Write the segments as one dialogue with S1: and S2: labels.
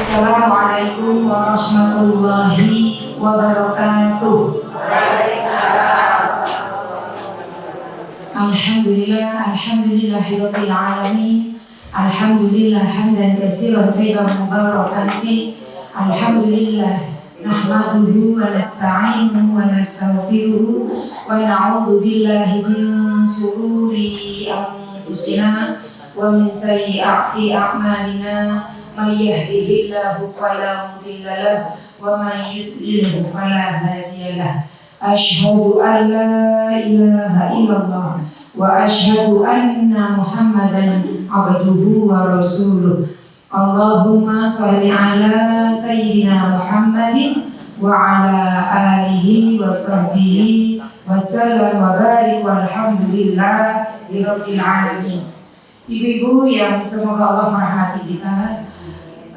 S1: Assalamualaikum warahmatullahi wabarakatuh. Alhamdulillahirabbil alamin. Alhamdulillah hamdan katsiran thayyiban mubarakan fi. Alhamdulillah nahmaduhu wa nasta'inuhu wa nastaghfiruhu wa na'udzu billahi min shururi anfusina wa min sayyiati a'malina. May yahdihillahu fala mudilla lahu wa may yudlilhu fala hadiya lahu. Asyhadu an la ilaha illallah wa asyhadu anna Muhammadan abduhu wa rasuluh. Allahumma shalli ala sayyidina Muhammadin wa ala alihi wa sahbihi wa sallam wa barik walhamdulillahi rabbil alamin. Ibu-ibu yang semoga Allah merahmati kita,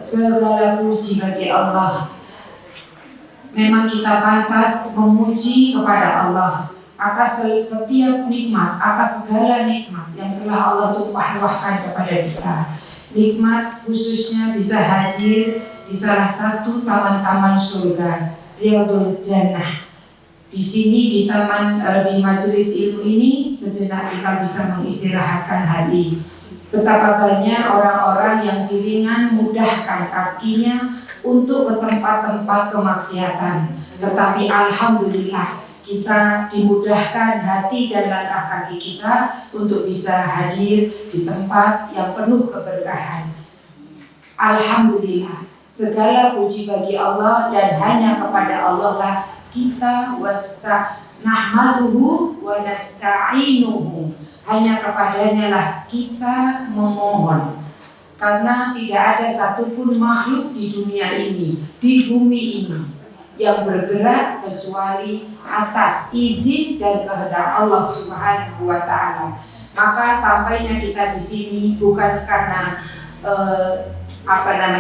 S1: segala puji bagi Allah. Memang kita pantas memuji kepada Allah atas setiap nikmat, atas segala nikmat yang telah Allah tumpah-ruahkan kepada kita. Nikmat khususnya bisa hadir di salah satu taman-taman surga, Riyadhul Jannah. Di sini di taman di majelis ilmu ini sejenak kita bisa mengistirahatkan hati. Betapa banyak orang-orang yang diringan mudahkan kakinya untuk ke tempat-tempat kemaksiatan. Tetapi alhamdulillah kita dimudahkan hati dan langkah kaki kita untuk bisa hadir di tempat yang penuh keberkahan. Alhamdulillah, segala puji bagi Allah dan hanya kepada Allah lah kita nahmaduhu wa nasta'inuhu. Hanya kepadanya lah kita memohon. Karena tidak ada satupun makhluk di dunia ini, di bumi ini, yang bergerak kecuali atas izin dan kehendak Allah Subhanahu wa ta'ala. Maka sampainya kita di sini bukan karena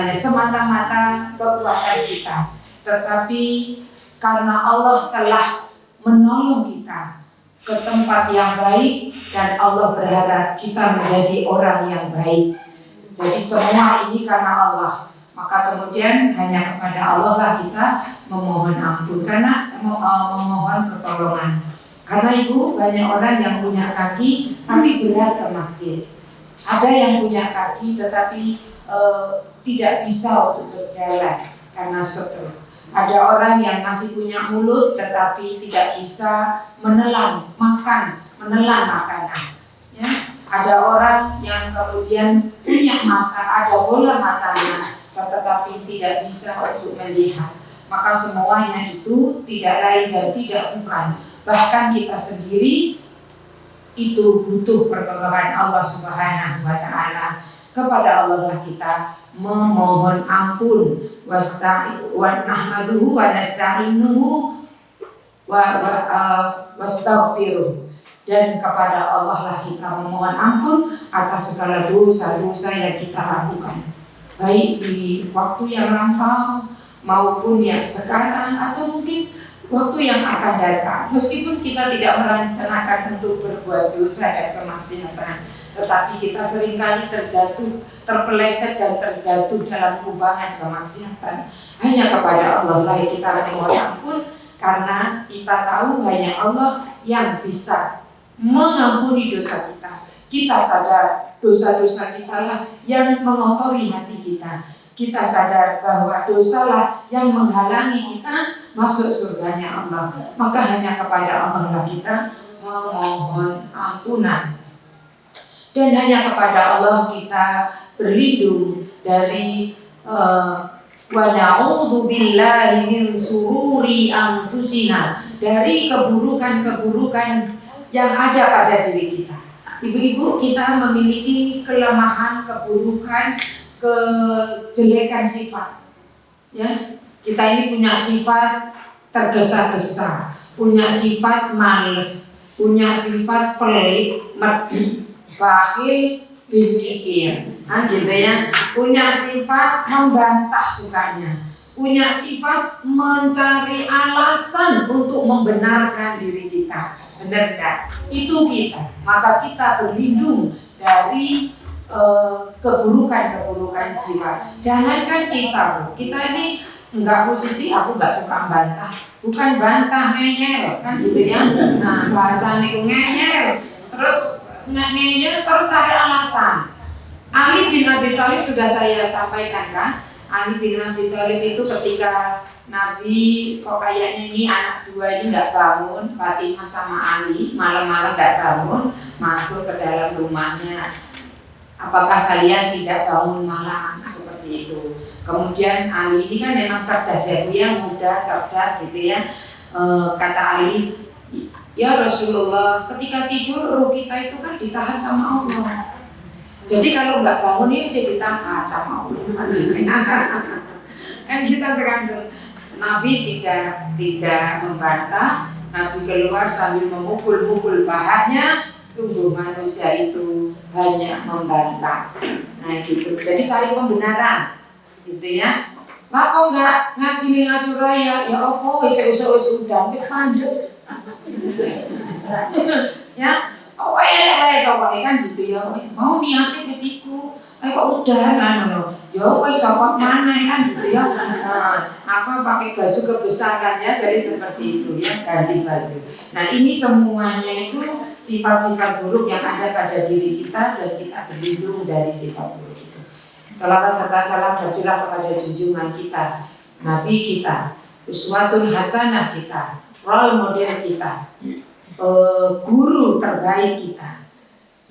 S1: semata-mata kekuatan kita, tetapi karena Allah telah menolong kita ke tempat yang baik dan Allah berharap kita menjadi orang yang baik. Jadi semua ini karena Allah. Maka kemudian hanya kepada Allah lah kita memohon ampun, karena memohon pertolongan. Karena ibu, banyak orang yang punya kaki tapi berat ke masjid. Ada yang punya kaki tetapi tidak bisa untuk berjalan karena stroke. Ada orang yang masih punya mulut tetapi tidak bisa menelan makanan. Ya. Ada orang yang kemudian punya mata, ada bola matanya, tetapi tidak bisa untuk melihat. Maka semuanya itu tidak lain dan tidak bukan. Bahkan kita sendiri itu butuh pertolongan Allah Subhanahu wa ta'ala. Kepada Allah lah kita memohon ampun, wa nahmaduhu wa nasta'inuhu wastaghfiruh. Dan kepada Allah lah kita memohon ampun atas segala dosa-dosa yang kita lakukan, baik di waktu yang lampau maupun yang sekarang atau mungkin waktu yang akan datang. Meskipun kita tidak merencanakan untuk berbuat dosa dan kemaksiatan, tetapi kita seringkali terpeleset dan terjatuh dalam kubangan kemaksiatan. Hanya kepada Allah lah kita memohon ampun, karena kita tahu hanya Allah yang bisa mengampuni dosa kita. Kita sadar dosa-dosa kita lah yang mengotori hati kita. Kita sadar bahwa dosalah yang menghalangi kita masuk surganya Allah. Maka hanya kepada Allah lah kita memohon ampunan. Dan hanya kepada Allah kita berlindung dari wa na'udzu billahi min sururi anfusina, dari keburukan-keburukan yang ada pada diri kita. Ibu-ibu, kita memiliki kelemahan, keburukan, kejelekan sifat. Ya, kita ini punya sifat tergesa-gesa, punya sifat males, punya sifat pelit, medit, bakhil, pikir, gitu ya. Punya sifat membantah sukanya, punya sifat mencari alasan untuk membenarkan diri kita. Benar enggak? Itu kita. Maka kita berlindung dari keburukan jiwa. Jangankan kita ini nggak positif, aku nggak suka bantah. Bukan bantah, ngeyel kan gitu ya. Nah bahasa niku ngeyel, terus ngeyel terus cari alasan. Ali bin Abi Thalib sudah saya sampaikan kan. Ali bin Abi Thalib itu ketika Nabi kok kayaknya ini anak dua ini nggak bangun, Fatimah sama Ali malam-malam nggak bangun, masuk ke dalam rumahnya. Apakah kalian tidak bangun malam seperti itu? Kemudian Ali ini kan memang cerdas ya, Bu ya, muda, cerdas gitu ya. Kata Ali, ya Rasulullah, ketika tidur ruh kita itu kan ditahan sama Allah. Jadi kalau nggak bangun ini saya ditahan sama Allah. Kan kita tergantung. Nabi tidak membantah, Nabi keluar sambil memukul-mukul pahanya. Sungguh manusia itu banyak membantah. Nah gitu. Jadi cari pembenaran, gitu ya. Lah kok nggak ngaji ning Asuraya? Ya opo wis udah wis mandek. Ya, oh elek wae pokoke kan gitu ya. Mau niate ke siku. Kok udahan ngono. Ya wis copot maneh kan gitu ya. Nah, apa pakai baju kebesaran ya, jadi seperti itu ya, ganti baju. Nah, ini semuanya itu sifat-sifat buruk yang ada pada diri kita dan kita berlindung dari sifat buruk itu. Salawat serta salam tercurah kepada junjungan kita, Nabi kita, uswatun hasanah kita, role model kita, guru terbaik kita,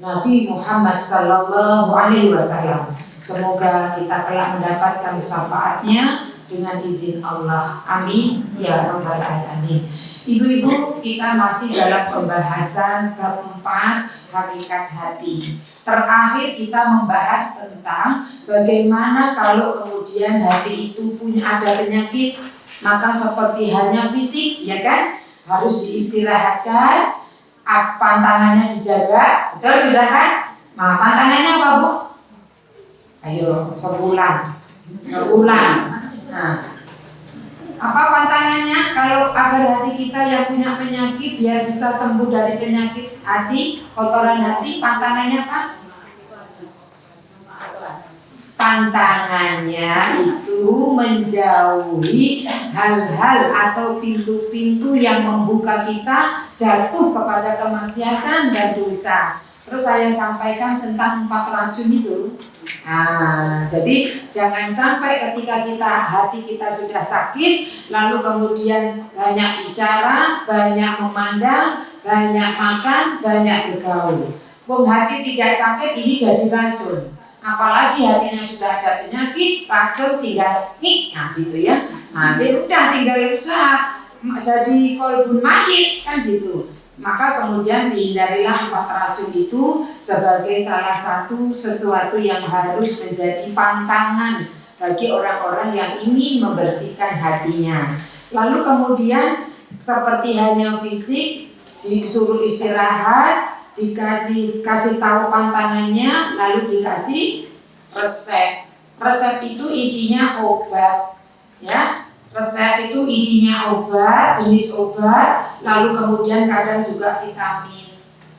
S1: Nabi Muhammad Sallallahu Alaihi Wasallam. Semoga kita kelak mendapatkan syafaatnya dengan izin Allah. Amin ya rabbal alamin. Ibu-ibu, kita masih dalam pembahasan bab 4 hakikat hati. Terakhir kita membahas tentang bagaimana kalau kemudian hati itu punya ada penyakit, maka seperti halnya fisik, ya kan, harus diistirahatkan, pantangannya dijaga, betul sudah kan? Nah, pantangannya apa Bu? Ayo, sebulan. Nah, apa pantangannya? Kalau agar hati kita yang punya penyakit biar bisa sembuh dari penyakit hati, kotoran hati, pantangannya apa? Pantangannya itu menjauhi hal-hal atau pintu-pintu yang membuka kita jatuh kepada kemaksiatan dan dosa. Terus saya sampaikan tentang 4 racun itu. Nah, jadi jangan sampai ketika hati kita sudah sakit, lalu kemudian banyak bicara, banyak memandang, banyak makan, banyak bergaul. Wong hati tidak sakit ini jadi racun. Apalagi hatinya sudah ada penyakit, racun tinggal nah gitu ya. Nah, dia udah tinggal usaha jadi kolbun mayit kan gitu. Maka kemudian dihindarilah 4 racun itu sebagai salah satu sesuatu yang harus menjadi pantangan bagi orang-orang yang ingin membersihkan hatinya. Lalu kemudian seperti halnya fisik, disuruh istirahat, kasih tahu pantangannya, lalu dikasih resep. Resep itu isinya obat, ya. Resep itu isinya obat, jenis obat, lalu kemudian kadang juga vitamin,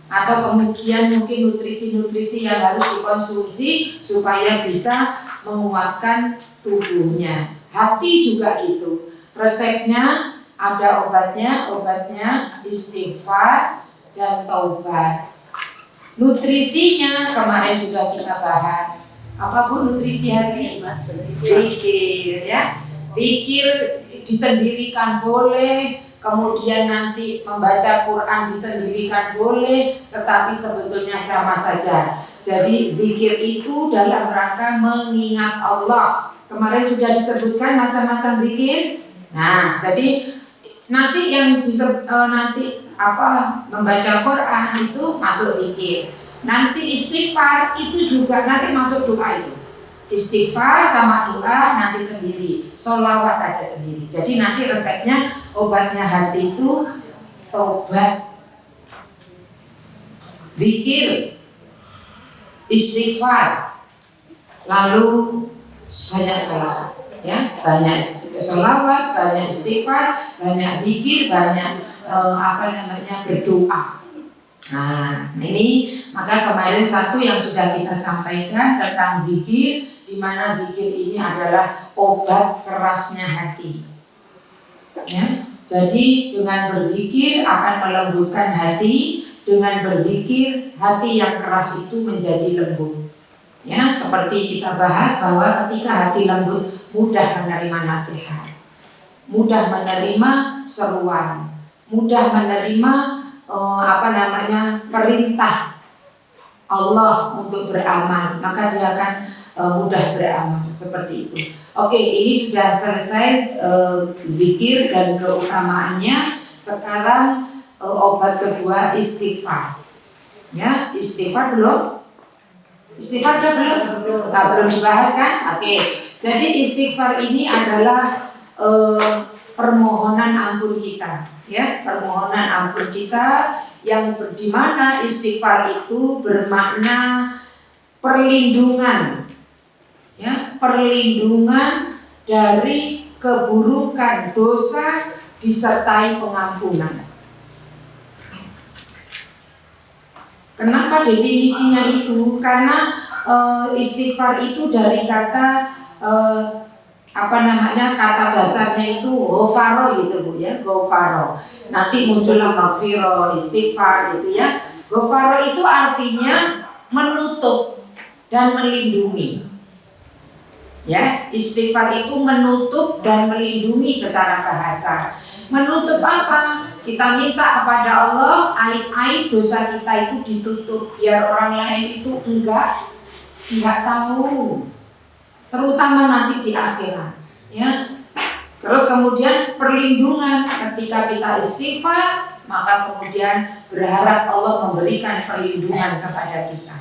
S1: atau kemudian mungkin nutrisi-nutrisi yang harus dikonsumsi supaya bisa menguatkan tubuhnya. Hati juga gitu. Resepnya ada obatnya istighfar dan taubat. Nutrisinya kemarin sudah kita bahas. Apapun nutrisi hati, zikir ya. Zikir disendirikan boleh, kemudian nanti membaca Quran disendirikan boleh, tetapi sebetulnya sama saja. Jadi zikir itu dalam rangka mengingat Allah. Kemarin sudah disebutkan macam-macam zikir. Nah, jadi nanti yang membaca Quran itu masuk zikir. Nanti istighfar itu juga nanti masuk doa itu. Istighfar sama doa nanti sendiri, sholawat ada sendiri. Jadi nanti resepnya obatnya hati itu obat, zikir, istighfar, lalu banyak sholawat, ya, banyak sholawat, banyak istighfar, banyak zikir, banyak berdoa. Nah, ini maka kemarin satu yang sudah kita sampaikan tentang zikir, di mana zikir ini adalah obat kerasnya hati. Ya, jadi dengan berzikir akan melembutkan hati, dengan berzikir hati yang keras itu menjadi lembut. Ya, seperti kita bahas bahwa ketika hati lembut mudah menerima nasihat, mudah menerima seruan, mudah menerima perintah Allah untuk beramal, maka dia akan mudah beramal seperti itu. Oke, ini sudah selesai zikir dan keutamaannya. Sekarang obat kedua istighfar. Ya, istighfar belum? Istighfar sudah belum? Belum dibahas kan? Oke. Jadi istighfar ini adalah permohonan ampun kita, ya, permohonan ampun kita yang dimana istighfar itu bermakna perlindungan, ya, perlindungan dari keburukan dosa disertai pengampunan. Kenapa definisinya itu? Karena istighfar itu dari kata kata dasarnya itu ghafaro gitu Bu ya, ghafaro. Nanti muncullah maghfirah, istighfar gitu ya. Ghafaro itu artinya menutup dan melindungi. Ya, istighfar itu menutup dan melindungi secara bahasa. Menutup apa? Kita minta kepada Allah aib-aib dosa kita itu ditutup biar orang lain itu enggak tahu. Terutama nanti di akhirat, ya. Terus kemudian perlindungan ketika kita istighfar, maka kemudian berharap Allah memberikan perlindungan kepada kita.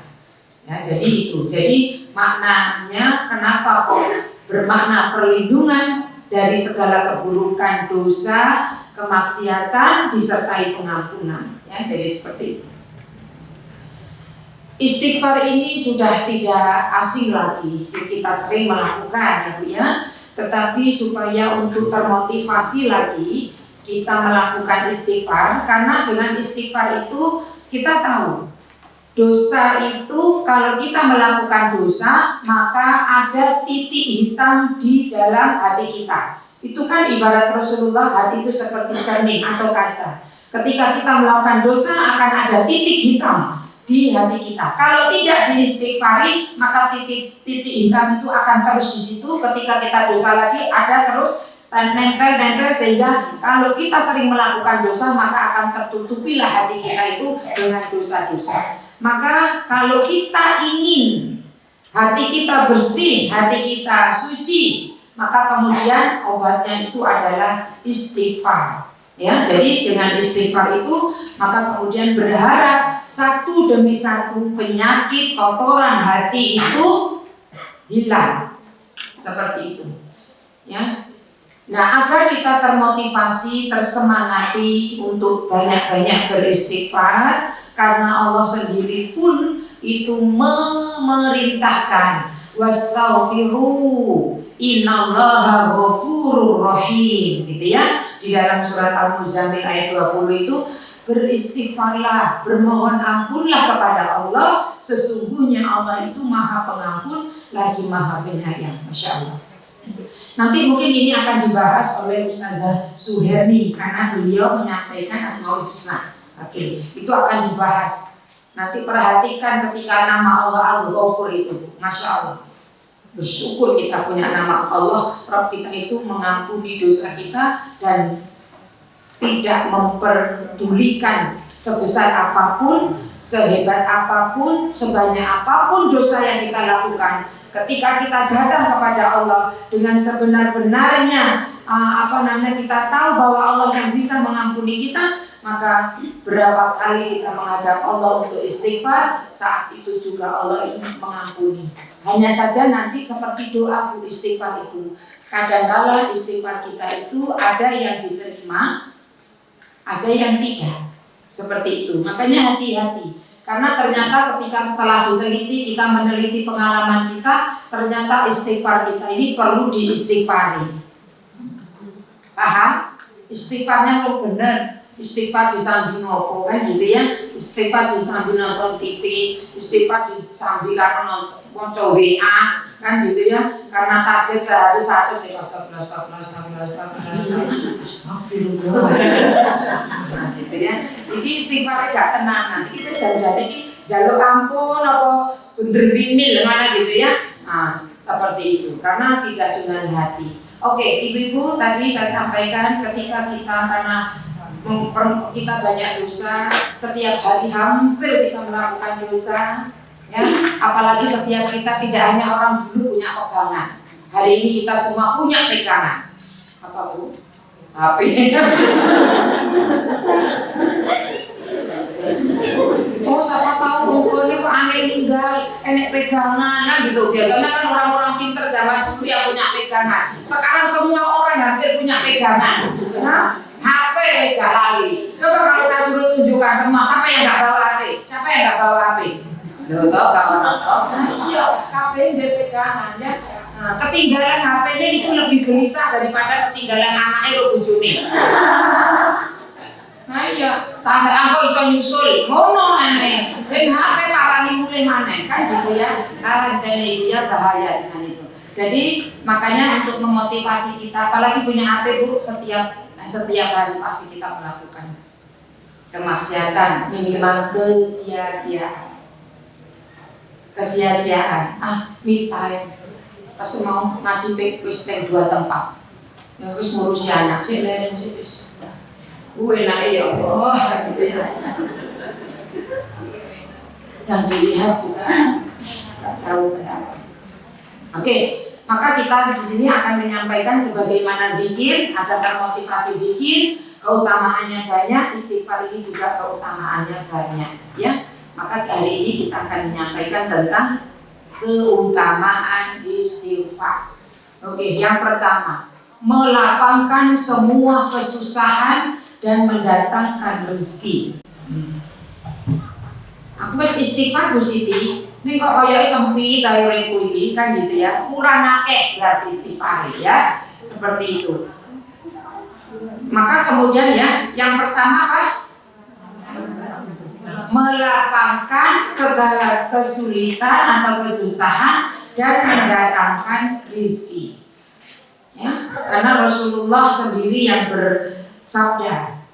S1: Ya, jadi itu. Jadi maknanya kenapa kok bermakna perlindungan dari segala keburukan dosa, kemaksiatan disertai pengampunan. Ya, jadi seperti itu. Istighfar ini sudah tidak asing lagi, kita sering melakukan ya Bu ya. Tetapi supaya untuk termotivasi lagi kita melakukan istighfar, karena dengan istighfar itu kita tahu dosa itu kalau kita melakukan dosa maka ada titik hitam di dalam hati kita. Itu kan ibarat Rasulullah, hati itu seperti cermin atau kaca. Ketika kita melakukan dosa akan ada titik hitam di hati kita. Kalau tidak diistighfari, maka titik hitam itu akan terus di situ. Ketika kita dosa lagi, ada terus nempel sehingga kalau kita sering melakukan dosa, maka akan tertutupilah hati kita itu dengan dosa-dosa. Maka kalau kita ingin hati kita bersih, hati kita suci, maka kemudian obatnya itu adalah istighfar. Ya, jadi dengan istighfar itu maka kemudian berharap satu demi satu penyakit kotoran hati itu hilang. Seperti itu. Ya. Nah, agar kita termotivasi, tersemangati untuk banyak-banyak beristighfar, karena Allah sendiri pun itu memerintahkan wastaghfiru innallaha ghafurur rahim, gitu ya. Di dalam surat Al-Muzammil ayat 20 itu, beristighfarlah, bermohon ampunlah kepada Allah, sesungguhnya Allah itu maha pengampun lagi maha penyayang. Masya Allah. Nanti mungkin ini akan dibahas oleh Ustazah Suherni karena beliau menyampaikan Asmaul Husna. Oke, itu akan dibahas. Nanti perhatikan ketika nama Allah Al-Ghafur itu, Masya Allah. Bersyukur kita punya nama Allah, Rabb kita itu mengampuni dosa kita dan tidak memperdulikan sebesar apapun, sehebat apapun, sebanyak apapun dosa yang kita lakukan. Ketika kita datang kepada Allah dengan sebenar-benarnya, kita tahu bahwa Allah yang bisa mengampuni kita, maka berapa kali kita menghadap Allah untuk istighfar, saat itu juga Allah ingin mengampuni. Hanya saja nanti seperti doa istighfar itu, kadang-kala istighfar kita itu ada yang diterima, ada yang tidak. Seperti itu. Makanya hati-hati. Karena ternyata ketika setelah diteliti, kita meneliti pengalaman kita, ternyata istighfar kita ini perlu diistighfari. Paham? Istighfarnya kok benar. istighfar disambi ngopo kan gitu ya, istighfar disambi nonton TV, istighfar disambi karena nonton maca WA kan gitu ya, karena tahajud sehari 100 astagfirullah gitu ya. Iki istighfar gak tenanan, iki janjane iki njaluk ampun apa bener bimil mana gitu ya. Nah, seperti itu karena tidak dengan hati. Oke, ibu-ibu tadi saya sampaikan ketika kita karena kita banyak dosa, setiap hari hampir bisa melakukan dosa, ya. Apalagi setiap kita tidak hanya orang dulu punya pegangan. Hari ini kita semua punya pegangan. Apa Bu? HP. Oh, siapa tahu kumpulnya kok angin tinggal, enek pegangan kan gitu. Biasanya kan orang-orang pinter zaman dulu yang punya pegangan. Sekarang semua orang hampir punya pegangan. Nah, HP wis gak lali. Coba kalau saya suruh tunjukkan semua, siapa yang gak bawa HP? Siapa yang gak bawa HP? Loh, tau gak orang tau? Iya, HP dia pegangan ya. Nah, ketinggalan HP-nya itu lebih gelisah daripada ketinggalan anaknya lo bojone. Nah iya, sampai aku iso nyusul, ngono aneh. Dan HP parani mulai maneh kan gitu ya. Jadi dia bahaya dengan itu. Jadi makanya untuk memotivasi kita, apalagi punya HP Bu, setiap hari pasti kita melakukan kemaksiatan, minimal kesia-siaan. Me time. Pas mau ngaji wis teng 2 tempat. Ya wis ngurusi anak sih leren sih wis. Enak ya Allah gitu ya. Yang dilihat juga nggak tahu kayak apa. Oke, maka kita di sini akan menyampaikan sebagaimana zikir agar termotivasi zikir, keutamaannya banyak, istighfar ini juga keutamaannya banyak, ya. Maka hari ini kita akan menyampaikan tentang keutamaan istighfar. Oke, yang pertama, melapangkan semua kesusahan dan mendatangkan rezeki. Aku wis istighfar Bu Siti, ini kok koyoke sempit ae uripku iki kan gitu ya. Kurang akeh berarti istighfar ya. Seperti itu. Maka kemudian ya, yang pertama apa? Melapangkan segala kesulitan atau kesusahan dan mendatangkan rezeki. Ya, karena Rasulullah sendiri yang bersabda,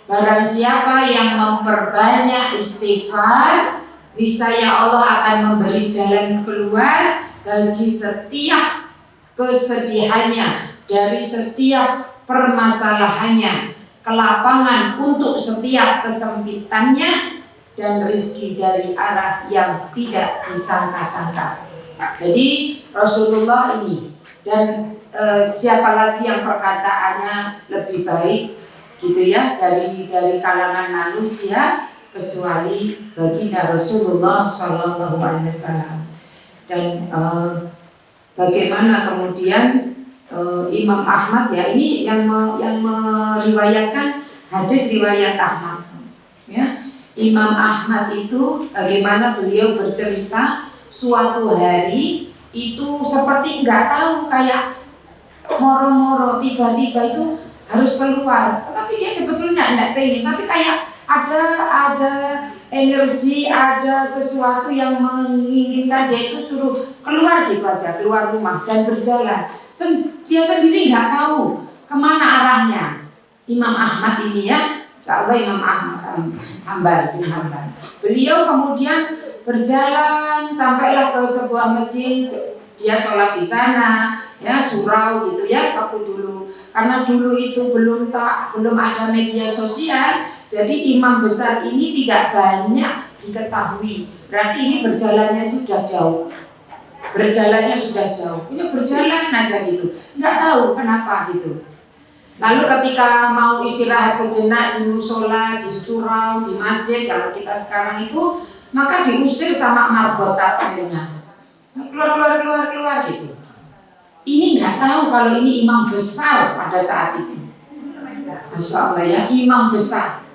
S1: barang siapa yang memperbanyak istighfar, niscaya Allah akan memberi jalan keluar bagi setiap kesedihannya, dari setiap permasalahannya, kelapangan untuk setiap kesempitannya, dan rezeki dari arah yang tidak disangka-sangka. Jadi Rasulullah ini dan siapa lagi yang perkataannya lebih baik gitu ya dari kalangan manusia kecuali baginda Rasulullah Shallallahu Alaihi Wasallam. Dan bagaimana kemudian Imam Ahmad ya, ini yang meriwayatkan hadis riwayat Ahmad ya. Imam Ahmad itu bagaimana beliau bercerita suatu hari itu seperti nggak tahu, kayak moro-moro tiba-tiba itu harus keluar, tetapi dia sebetulnya enggak pengen, tapi kayak ada energi, ada sesuatu yang menginginkan dia itu suruh keluar gitu aja, keluar rumah dan berjalan. Dia sendiri nggak tahu kemana arahnya. Imam Ahmad ini ya, insyaallah Imam Ahmad Hanbal bin Hanbal. Beliau kemudian berjalan sampailah ke sebuah masjid, dia sholat di sana, ya surau gitu ya waktu dulu. Karena dulu itu belum ada media sosial, jadi imam besar ini tidak banyak diketahui. Berarti ini berjalannya itu sudah jauh. Berjalannya sudah jauh. Ya berjalan aja gitu. Nggak tahu kenapa gitu. Lalu ketika mau istirahat sejenak di musola, di surau, di masjid, kalau kita sekarang itu, maka diusir sama marbot takmirnya. Keluar gitu. Ini nggak tahu kalau ini imam besar pada saat itu. Masya Allah ya, imam besar.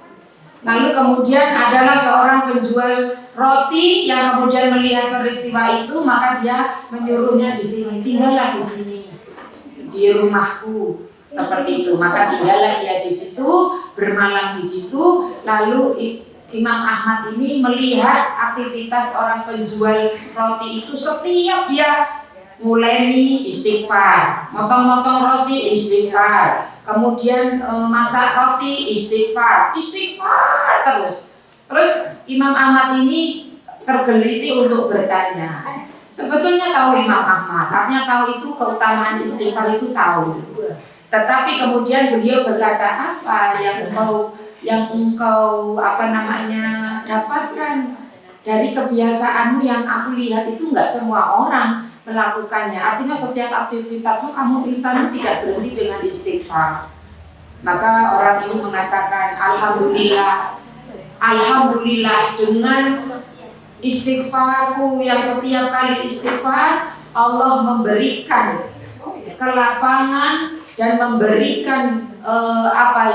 S1: Lalu kemudian adalah seorang penjual roti yang kemudian melihat peristiwa itu, maka dia menyuruhnya di sini, tinggallah di sini, di rumahku.
S2: seperti itu. Maka tinggallah dia di situ, bermalam di situ. Lalu Imam Ahmad ini melihat aktivitas orang penjual roti itu, setiap dia mulai nih istighfar, motong-motong roti istighfar, kemudian masak roti istighfar terus. Terus Imam Ahmad ini tergeliti untuk bertanya. Sebetulnya tahu Imam Ahmad, artinya tahu itu keutamaan istighfar itu tahu. Tetapi kemudian beliau berkata, apa yang engkau dapatkan dari kebiasaanmu yang aku lihat itu nggak semua orang melakukannya. Artinya setiap aktivitasmu kamu lisanmu tidak berhenti dengan istighfar. Maka orang ini mengatakan, Alhamdulillah dengan istighfarku yang setiap kali istighfar Allah memberikan kelapangan dan memberikan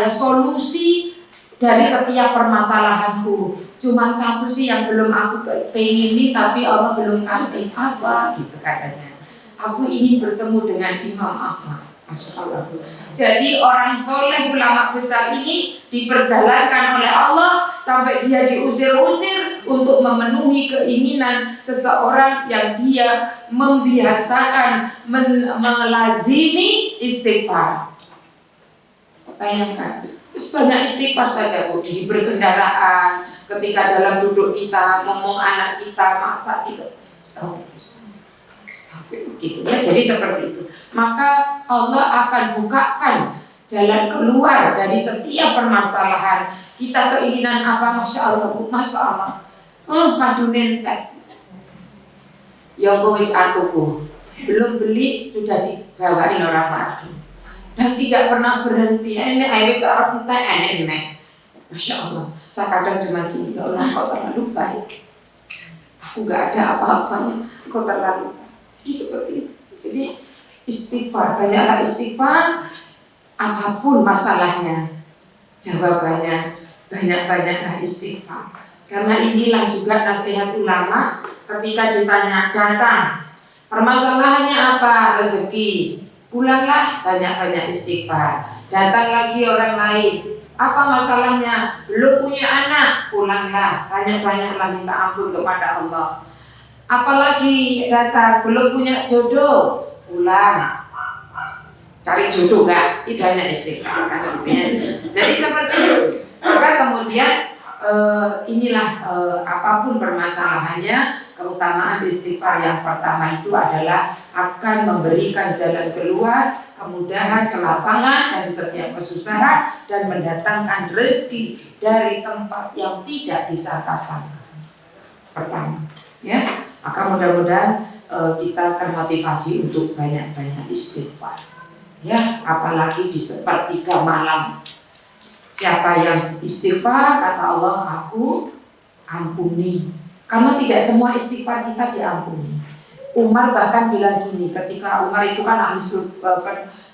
S2: solusi dari setiap permasalahanku. Cuman satu sih yang belum aku pengen ini, tapi Allah belum kasih. Apa gitu katanya. Aku ingin bertemu dengan Imam Ahmad. Masya Allah. Jadi orang soleh ulama besar ini diperjalankan oleh Allah sampai dia diusir-usir untuk memenuhi keinginan seseorang yang dia membiasakan melazimi istighfar. Bayangkan, sebanyak istighfar saja Bu, di berkendaraan, ketika dalam duduk kita, ngomong anak kita, masak gitu. Astagfirullah gitu ya. Jadi seperti itu. Maka Allah akan bukakan jalan keluar dari setiap permasalahan. Kita keinginan apa? Masya Allah, Masya Allah. Madunen teh. Yogo wis atuku. Belum beli sudah dibawain orang madu. Dan tidak pernah berhenti. Ini wis orang teh enek. Masya Allah. Saya kadang cuma gini, ya Allah kau terlalu baik. Aku gak ada apa-apanya. Kau terlalu baik. Jadi seperti itu. Jadi istighfar, banyaklah istighfar. Apapun masalahnya, jawabannya banyak-banyaklah istighfar. Karena inilah juga nasihat ulama ketika ditanya, datang permasalahannya apa? Rezeki, pulanglah banyak-banyak istighfar. Datang lagi orang lain, apa masalahnya? Belum punya anak, pulanglah banyak-banyaklah minta ampun kepada Allah. Apalagi datang belum punya jodoh, pulang cari jodoh gak? Itu banyak istighfar kan, jadi seperti itu. Maka kemudian apapun permasalahannya, keutamaan istighfar yang pertama itu adalah akan memberikan jalan keluar, kemudahan, kelapangan dari setiap kesusahan dan mendatangkan rezeki dari tempat yang tidak disangka-sangka. Pertama, ya. Maka mudah-mudahan kita termotivasi untuk banyak-banyak istighfar. Ya, apalagi di sepertiga malam. Siapa yang istighfar, kata Allah, aku ampuni. Karena tidak semua istighfar kita diampuni. Umar bahkan bilang gini, ketika Umar itu kan ahli surga,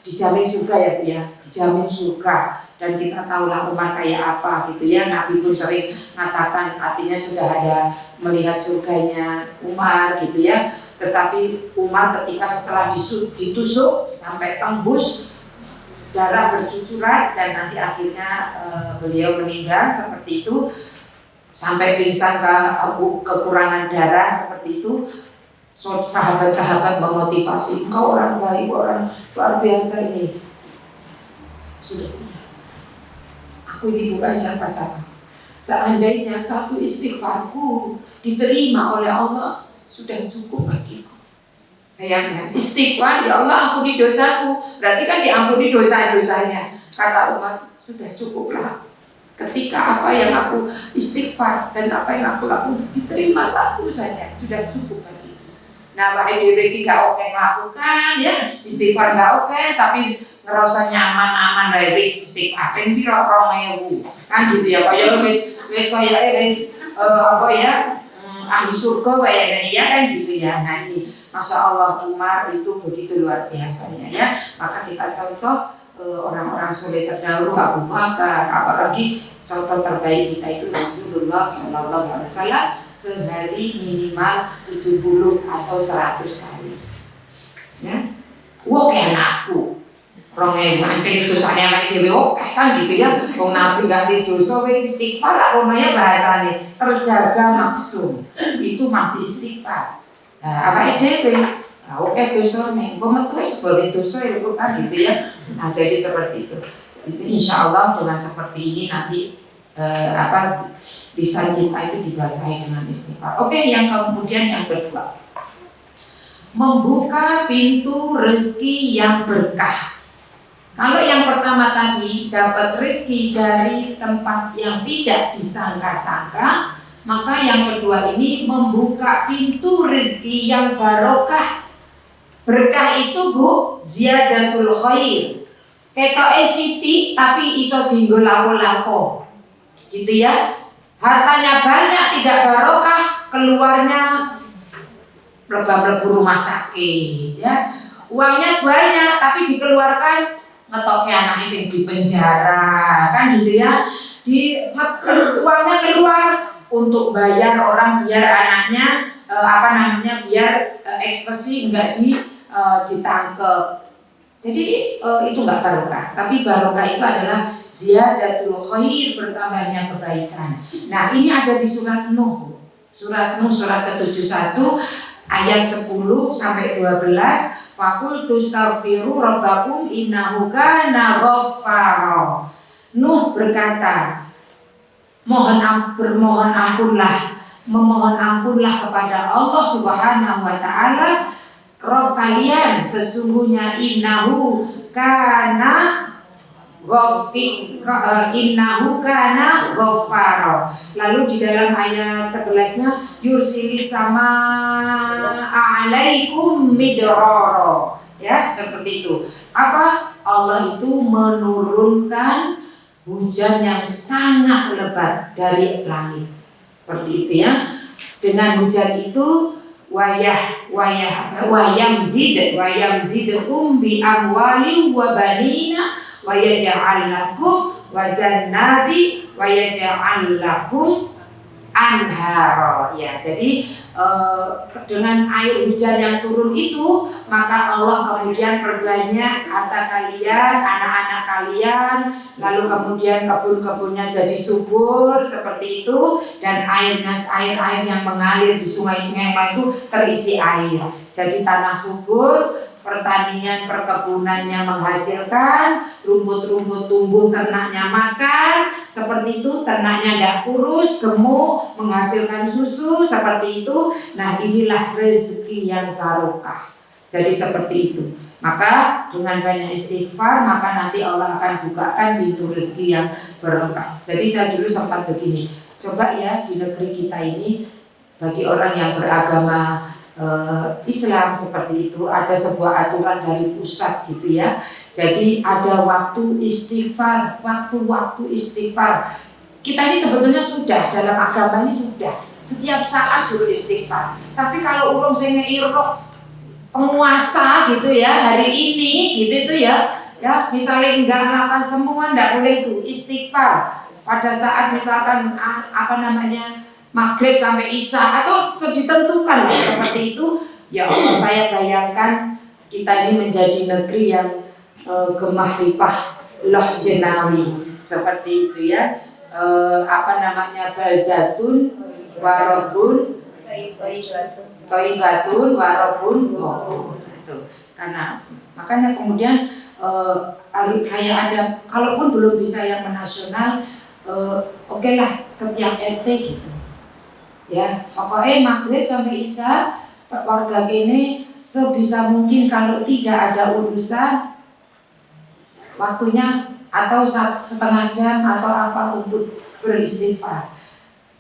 S2: dijamin surga ya Bu ya, dijamin surga. Dan kita tahulah Umar kayak apa gitu ya. Nabi pun sering mengatakan artinya sudah ada melihat surganya Umar gitu ya. Tetapi Umar ketika setelah ditusuk sampai tembus, darah bercucuran dan nanti akhirnya beliau meninggal seperti itu, sampai pingsan kekurangan darah seperti itu. Sahabat-sahabat memotivasi, engkau orang baik, orang luar biasa ini. Sudah, aku ini bukan siapa-siapa. Seandainya satu istighfarku diterima oleh Allah, sudah cukup bagiku. Bayangkan, istighfar, ya Allah ampuni dosaku, berarti kan diampuni dosa-dosanya. Kata Umar, sudah cukuplah. Ketika apa yang aku istighfar dan apa yang aku lakukan diterima satu saja, sudah cukup bagiku. Nah, bahaya diri gak oke melakukan ya, istighfar gak oke, tapi ngerasa nyaman-aman dari istighfar. Kan piro 2000 kan gitu ya, kayak wis kayak ahli surga kayaknya ya kan gitu ya. Nah ini Masya Allah Umar itu begitu luar biasanya ya. Maka kita contoh orang-orang soleh terdahulu, Abu Bakar, apalagi contoh terbaik kita itu Rasulullah SAW sehari minimal 70 atau 100 kali ya. Wah kayak anakku 2000 anjing dosane awake dhewe oke kan gitu ya. Wong Nabi gak di dosa wae istighfar ono ya bahasane. Terjaga maksum. Itu masih istighfar. Nah, awake dhewe oke dosane, kok metu sebab dosa ya kan gitu ya. Nah, jadi seperti itu. Itu insyaallah dengan seperti ini nanti lisan kita itu dibasahi dengan istighfar. Oke, yang kemudian yang kedua, membuka pintu rezeki yang berkah. Kalau yang pertama tadi dapat rezeki dari tempat yang tidak disangka-sangka, maka yang kedua ini membuka pintu rezeki yang barokah. Berkah itu Bu, ziyadatul khair. Ketoke sithik tapi iso dienggo lapo-lapo. Gitu ya. Hartanya banyak tidak barokah, keluarnya mlebu rumah sakit ya. Uangnya banyak tapi dikeluarkan ngetoke anake sing di penjara kan gitu ya. Uangnya keluar untuk bayar orang biar anaknya biar ekstasi enggak ditangkep. Jadi itu enggak barokah. Tapi barokah itu adalah ziyadatul khair, bertambahnya kebaikan. Nah, ini ada di surat Nuh. Surat Nuh surat ke-71 ayat 10 sampai 12. Faqultu astaghfiru rabbakum innahu kana ghaffara. Nuh berkata, memohon ampunlah kepada Allah Subhanahu wa taala, Rabb kalian sesungguhnya innahu kana ghaffara. Lalu di dalam ayat 11-nya yursilis sama alaikum midrara. Ya, seperti itu. Apa? Allah itu menurunkan hujan yang sangat lebat dari langit. Seperti itu ya. Dengan hujan itu wayam didukum bi amwali wa banina wa yaj'al lakum wa jannati wa yaj'al lakum anhara. Ya, jadi dengan air hujan yang turun itu maka Allah kemudian perbanyak harta kalian, anak-anak kalian, lalu kemudian kebun-kebunnya jadi subur seperti itu, dan air yang mengalir di sungai-sungai yang lain itu terisi air. Jadi tanah subur, pertanian perkebunannya menghasilkan, rumput-rumput tumbuh, ternaknya makan, seperti itu, ternaknya tidak kurus, gemuk, menghasilkan susu, seperti itu. Nah, inilah rezeki yang barokah. Jadi seperti itu. Maka dengan banyak istighfar, maka nanti Allah akan bukakan pintu rezeki yang barokah. Jadi saya dulu sempat begini, coba ya di negeri kita ini, bagi orang yang beragama Islam seperti itu, ada sebuah aturan dari pusat gitu ya. Jadi ada waktu istighfar, waktu istighfar. Kita ini sebetulnya sudah dalam agama ini sudah setiap saat suruh istighfar. Tapi kalau urung sing ngirok penguasa gitu ya hari ini gitu itu ya misalnya enggak melakukan semua, enggak boleh itu istighfar pada saat misalkan maghrib sampai isya atau ditentukan seperti itu. Ya Allah, saya bayangkan kita ini menjadi negeri yang gemah ripah loh jenawi seperti itu ya. Baldatun warabun Thayyibatun warabun ghafur. Itu karena makanya kemudian kayak ada, kalaupun belum bisa yang menasional, oke lah setiap RT gitu ya, pokoknya maghrib sampai isya warga ini sebisa mungkin kalau tidak ada urusan waktunya atau setengah jam atau apa untuk beristighfar.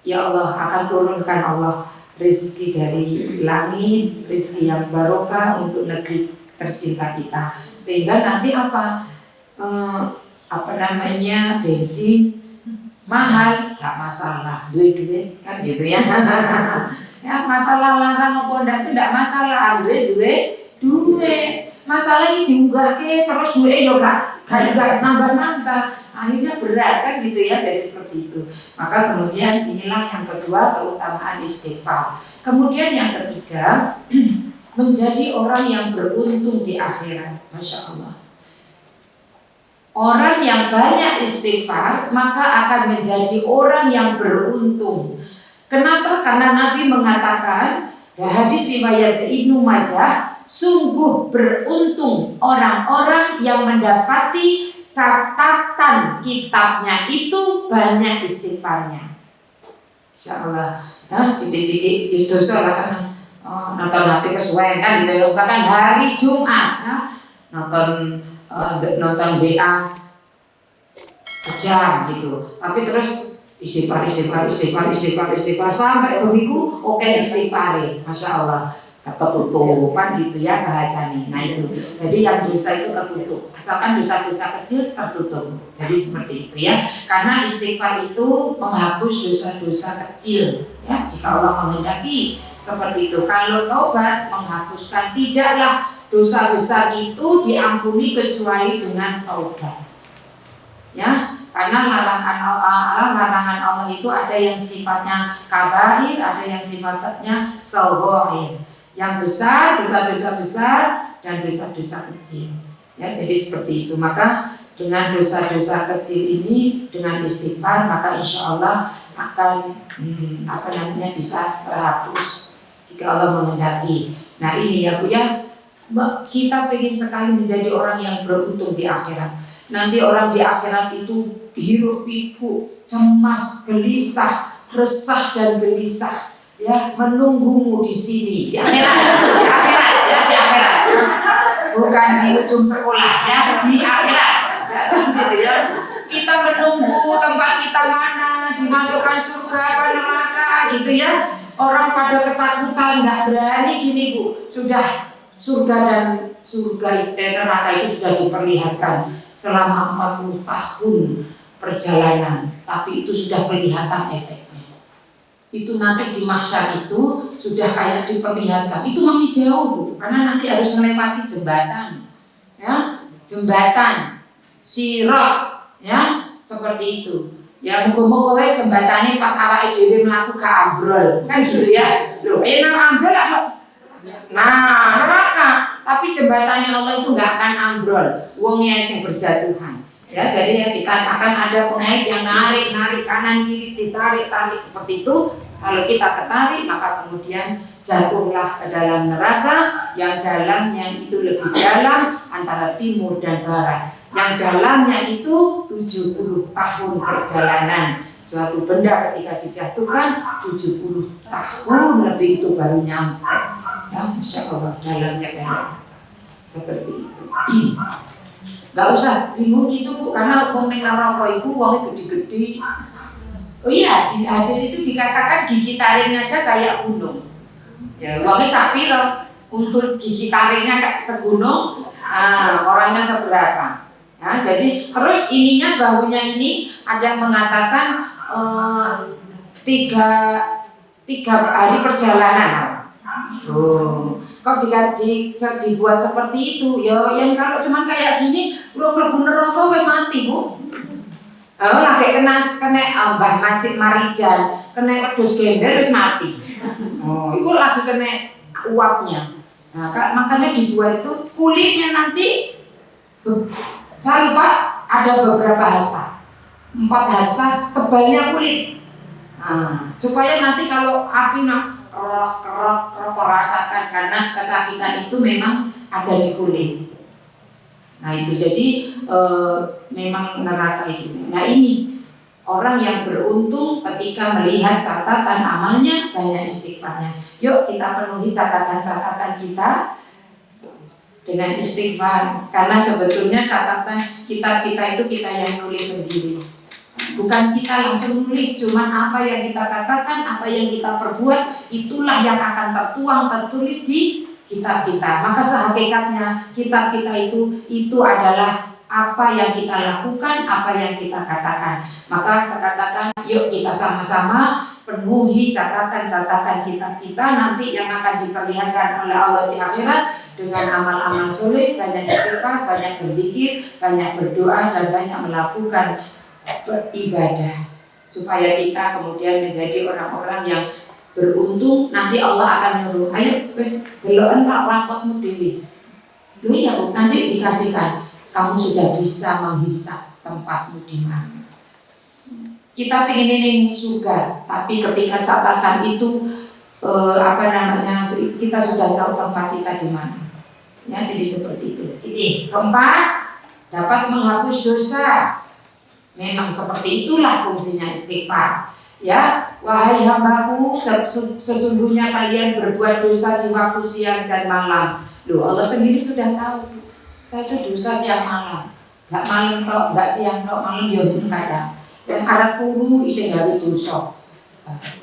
S2: Ya Allah, akan turunkan Allah rezeki dari langit, rezeki yang barokah untuk negeri tercinta kita. Sehingga nanti bensin mahal gak masalah, duit kan gitu ya. Ya masalah larang apa ndak itu ndak masalah, anggere duit. Masalah ini diunggahke terus duit yo gak nambah-nambah. Akhirnya berat kan gitu ya, jadi seperti itu. Maka kemudian inilah yang kedua, keutamaan istighfar. Kemudian yang ketiga, menjadi orang yang beruntung di akhirat. Masya Allah. Orang yang banyak istighfar maka akan menjadi orang yang beruntung. Kenapa? Karena Nabi mengatakan, hadis riwayat Ibnu Majah, sungguh beruntung orang-orang yang mendapati catatan kitabnya itu banyak istighfarnya. Insyaallah, sidik-sidik dosa lah kan, nonton HP kesuwen kan gitu ya. Misalkan hari Jumat, nonton WA sejam gitu, tapi terus istighfar sampai begitu oke istighfar, masya Allah ketutupan gitu ya bahasanya. Nah itu, jadi yang dosa itu ketutup, asalkan dosa-dosa kecil tertutup. Jadi seperti itu ya, karena istighfar itu menghapus dosa-dosa kecil ya, jika Allah menghendaki seperti itu. Kalau taubat menghapuskan, tidaklah dosa besar itu diampuni kecuali dengan taubat ya. Karena larangan Allah itu ada yang sifatnya kabair, ada yang sifatnya saghair. Yang besar, dosa-dosa besar dan dosa-dosa kecil. Ya, jadi seperti itu. Maka dengan dosa-dosa kecil ini, dengan istighfar, maka insya Allah akan bisa terhapus jika Allah menghendaki. Nah ini ya Bu ya, kita ingin sekali menjadi orang yang beruntung di akhirat. Nanti orang di akhirat itu hiruk pikuk, cemas, gelisah, resah dan gelisah. Ya, menunggumu di sini, di akhirat, bukan di ujung sekolah ya, di akhirat. Ya, seperti ya. Kita menunggu tempat kita mana, dimasukkan surga apa neraka gitu ya. Orang pada ketakutan, nggak berani gini Bu. Sudah surga dan neraka itu sudah diperlihatkan selama 40 tahun perjalanan, tapi itu sudah kelihatan efeknya. Itu nanti di mahsyar itu sudah kayak diperlihatkan. Itu masih jauh Bu, karena nanti harus melewati jembatan ya, jembatan Sirat ya, seperti itu ya. Moga-moga jembatannya pas awake dhewe mlaku gak ambrol kan gitu ya. Loh enak ambrol lah. Nah neraka, tapi jembatannya Allah itu gak akan ambrol, wongnya yang berjatuhan ya. Jadi ya, kita akan ada pengait yang narik kanan kiri, ditarik seperti itu. Kalau kita ketarik, maka kemudian jatuhlah ke dalam neraka yang dalamnya itu lebih dalam, antara timur dan barat. Yang dalamnya itu 70 tahun perjalanan. Suatu benda ketika dijatuhkan 70 tahun lebih itu baru nyampe ya, masya Allah dalamnya kayak seperti itu. Gak usah bingung gitu Bu, karena wong ning neraka iku wonge gede-gede. Oh iya, di hadis itu dikatakan gigi taringnya aja kayak gunung. Ya, wonge sak piro? Untuk gigi taringnya kayak segunung, orangnya seberapa? Ya, jadi terus ininya bahunya ini ada yang mengatakan 3 hari perjalanan. Kok jika dibuat seperti itu, ya yang kalau cuman kayak gini, mlebu neraka wis mati Bu. Lagi kena Mbah Majid Marijan, kena wedhus gembel wis mati. Itu lagi kena uapnya. Nah, makanya dibuat itu kulitnya nanti saya lupa ada beberapa hasta, 4 hasta tebalnya kulit. Nah, supaya nanti kalau api kerok merasakan, karena kesakitan itu memang ada di kulit. Nah itu jadi memang neraka itu. Nah ini orang yang beruntung ketika melihat catatan amalnya banyak istighfarnya. Yuk kita penuhi catatan-catatan kita dengan istighfar, karena sebetulnya catatan kita itu kita yang nulis sendiri. Bukan kita langsung nulis, cuman apa yang kita katakan, apa yang kita perbuat, itulah yang akan tertulis di kitab kita. Maka sehakikatnya kitab kita itu adalah apa yang kita lakukan, apa yang kita katakan. Maka saya katakan, yuk kita sama-sama penuhi catatan-catatan kitab kita nanti yang akan diperlihatkan oleh Allah di akhirat dengan amal-amal soleh, banyak istighfar, banyak berzikir, banyak berdoa, dan banyak melakukan beribadah, supaya kita kemudian menjadi orang-orang yang beruntung. Nanti Allah akan nyuruh, ayo wes gelokan rapotmu dewi. Lu ya Bu, nanti dikasihkan kamu sudah bisa menghisap tempatmu di mana. Kita pengen ini surga, tapi ketika catatan itu kita sudah tahu tempat kita di mana. Ya, jadi seperti itu. Ini keempat, dapat menghapus dosa. Memang seperti itulah fungsinya istighfar. Ya, wahai hambaku, sesungguhnya kalian berbuat dosa di waktu siang dan malam. Loh, Allah sendiri sudah tahu. Kita itu dosa siang malam. Gak malam kok, gak siang kok, malam ya kadang. Dan arah turu isi gawe dosa.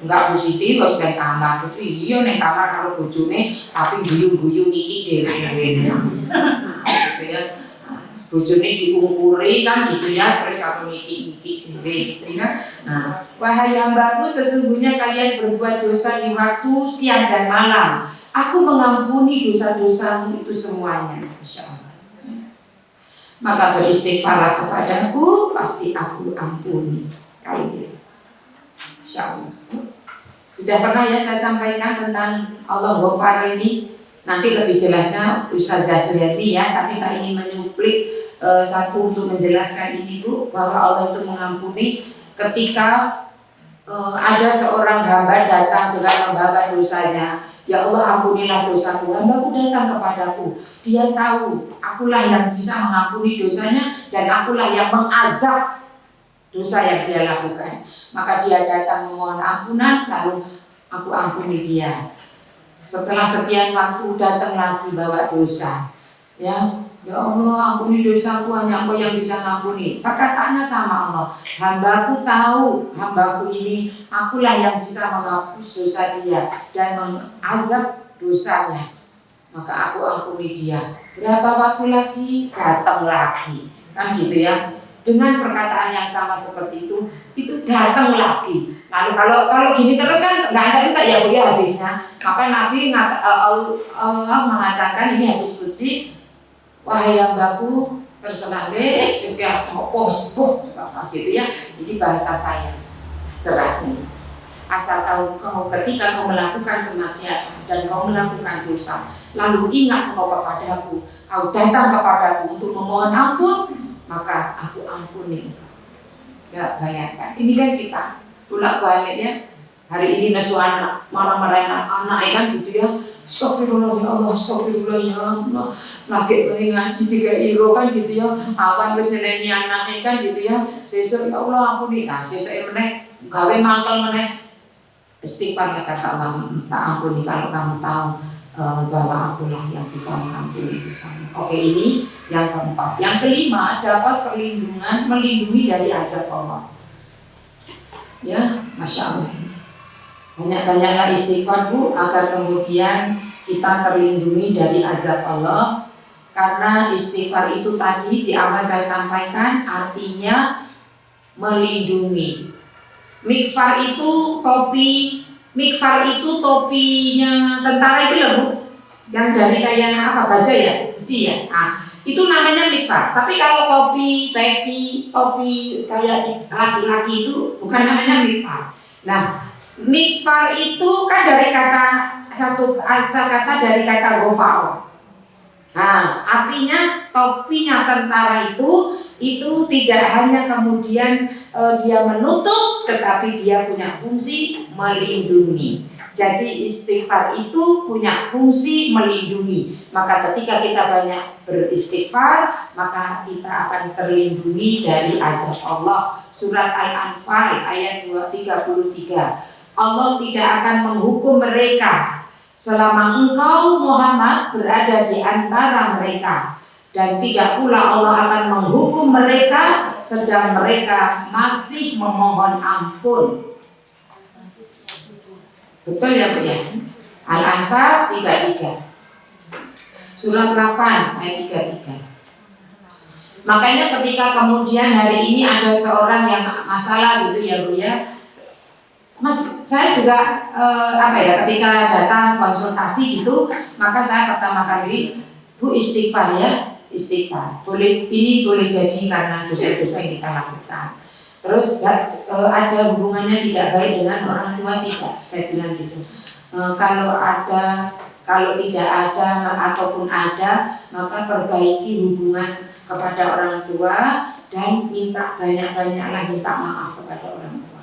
S2: Enggak positif terus nang kamar terus iya nang kamar karo bojone tapi guyung-guyung iki dhewe-dhewe. Gitu ya. Bojone diungkuri kan gitu ya terus karo iki dhewe gitu ya. Nah, wahai hambaku sesungguhnya kalian berbuat dosa di waktu siang dan malam. Aku mengampuni dosa-dosamu itu semuanya. Masyaallah. Maka beristighfarlah kepadaku pasti aku ampuni. Kayak gitu. Insyaallah. Sudah pernah ya saya sampaikan tentang Allah Ghafar ini. Nanti lebih jelasnya Ustazah Suryati ya. Tapi saya ingin menyuplik satu untuk menjelaskan ini Bu, bahwa Allah itu mengampuni ketika ada seorang hamba datang dengan membawa dosanya. Ya Allah ampunilah dosaku. Hambaku datang kepadaku. Dia tahu akulah yang bisa mengampuni dosanya dan akulah yang mengazab dosa yang dia lakukan. Maka dia datang memohon ampunan, lalu aku ampuni dia. Setelah sekian waktu datang lagi bawa dosa. Ya Allah ampuni dosaku, hanya Engkau yang bisa mengampuni. Perkataannya sama Allah. Hambaku tahu, hambaku ini akulah yang bisa menghapus dosa dia dan mengazab dosanya. Maka aku ampuni dia. Berapa waktu lagi? Datang lagi. Kan gitu ya. Dengan perkataan yang sama seperti itu datang lagi. Lalu kalau gini terus kan nggak ada ya Bu ya hadisnya. Maka Nabi Allah mengatakan ini hadis qudsi, wahai hambaku terserah wes ya mau pos gitu ya. Ini bahasa saya serahmu. Asal kau ketika kau melakukan kemaksiatan dan kau melakukan dosa, lalu ingat kau kepadaku, kau datang kepadaku untuk memohon ampun, maka aku ampuni engkau. Ya bayangkan, ini kan kita bolak balik ya. Hari ini nesu anak marah-marahin anak kan gitu ya. Astagfirullah ya Allah, astagfirullah ya Allah. Lagi ngaji 3 iro kan gitu ya. Awan wis nyeneni anaknya kan gitu ya. Sesuk ya Allah ampuni. Nah, sesuk meneh gawe mangkel meneh. Istighfar kata Allah, tak ampuni kalau kamu tahu bahwa akulah yang bisa mengampuni dosa. Oke, ini yang keempat. Yang kelima, dapat perlindungan, melindungi dari azab Allah. Ya, Masya Allah. Banyak-banyaklah istighfar Bu, agar kemudian kita terlindungi dari azab Allah. Karena istighfar itu tadi di awal saya sampaikan artinya melindungi. Mikfar itu topinya tentara itu loh Bu, yang dari kayak apa baja ya, besi ya. Nah, itu namanya mikfar. Tapi kalau topi peci, topi kayak laki-laki itu bukan namanya mikfar. Nah, mikfar itu kan dari kata asal kata dari kata ghafar. Nah, artinya topinya tentara itu tidak hanya kemudian dia menutup, tetapi dia punya fungsi melindungi. Jadi istighfar itu punya fungsi melindungi. Maka ketika kita banyak beristighfar, maka kita akan terlindungi dari azab Allah. Surat Al-Anfal ayat 33. Allah tidak akan menghukum mereka selama engkau Muhammad berada di antara mereka. Dan tidak pula Allah akan menghukum mereka sedang mereka masih memohon ampun. Betul ya Bu ya? Al-Anfal 33. Surat 8 ayat 33. Makanya ketika kemudian hari ini ada seorang yang masalah gitu ya Bu ya. Mas, saya juga ketika datang konsultasi gitu, maka saya pertama kali Bu istighfar ya. Istighfar ini boleh jadi karena dosa-dosa yang kita lakukan. Terus ada hubungannya tidak baik dengan orang tua, tidak, saya bilang gitu. Kalau tidak ada ataupun ada, maka perbaiki hubungan kepada orang tua dan minta banyak-banyaklah minta maaf kepada orang tua.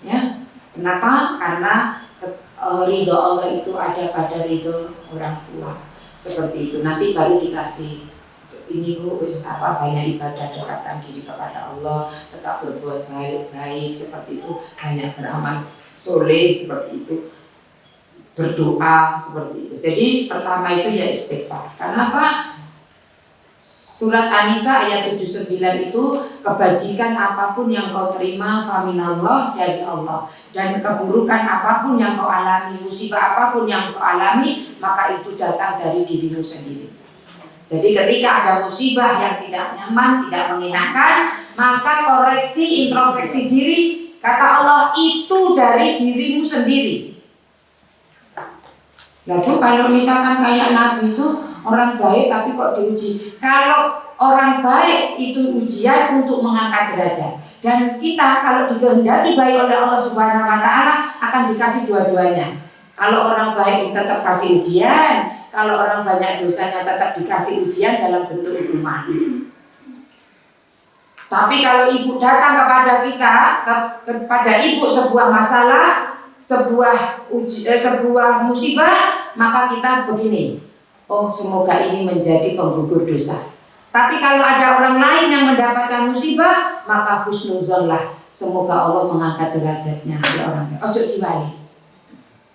S2: Ya, kenapa? Karena ridho Allah itu ada pada ridho orang tua. Seperti itu. Nanti baru dikasih ini Bu, banyak ibadah, dekatkan diri kepada Allah, tetap berbuat baik seperti itu, banyak beramal soleh seperti itu, berdoa seperti itu. Jadi pertama itu ya istighfar. Karena apa? Surat An-Nisa ayat 79 itu, kebajikan apapun yang kau terima faminallah, dari Allah, dan keburukan apapun yang kau alami, musibah apapun yang kau alami, maka itu datang dari dirimu sendiri. Jadi ketika ada musibah yang tidak nyaman, tidak mengenakan, maka koreksi, introspeksi diri, kata Allah, itu dari dirimu sendiri. Lalu kalau misalkan kayak Nabi itu orang baik tapi kok diuji. Kalau orang baik itu ujian untuk mengangkat derajat. Dan kita kalau dikehendaki baik oleh Allah Subhanahu wa taala akan dikasih dua-duanya. Kalau orang baik tetap kasih ujian, kalau orang banyak dosanya tetap dikasih ujian dalam bentuk hukuman. Tapi kalau ibu datang kepada kita, kepada ibu sebuah masalah, sebuah musibah, maka kita begini, oh semoga ini menjadi penggugur dosa. Tapi kalau ada orang lain yang mendapatkan musibah, maka husnuzonlah, semoga Allah mengangkat derajatnya di orang lain. Ojo diwali.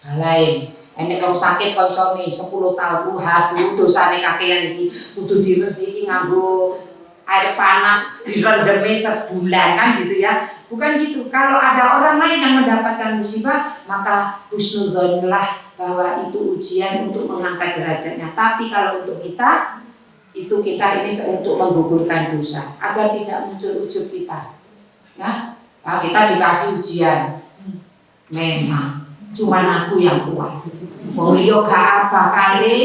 S2: Lain, enek wong sakit koncone 10 tahun, haduh dosane kakean iki, kudu diresiki nganggo air panas, direndemi sebulan kan gitu ya. Bukan gitu. Kalau ada orang lain yang mendapatkan musibah, maka husnuzonlah bahwa itu ujian untuk mengangkat derajatnya. Tapi kalau untuk kita, itu kita ini untuk menggugurkan dosa agar tidak muncul ujub kita. Nah, kita dikasih ujian. Memang cuman aku yang kuat. Wong liya gak bakale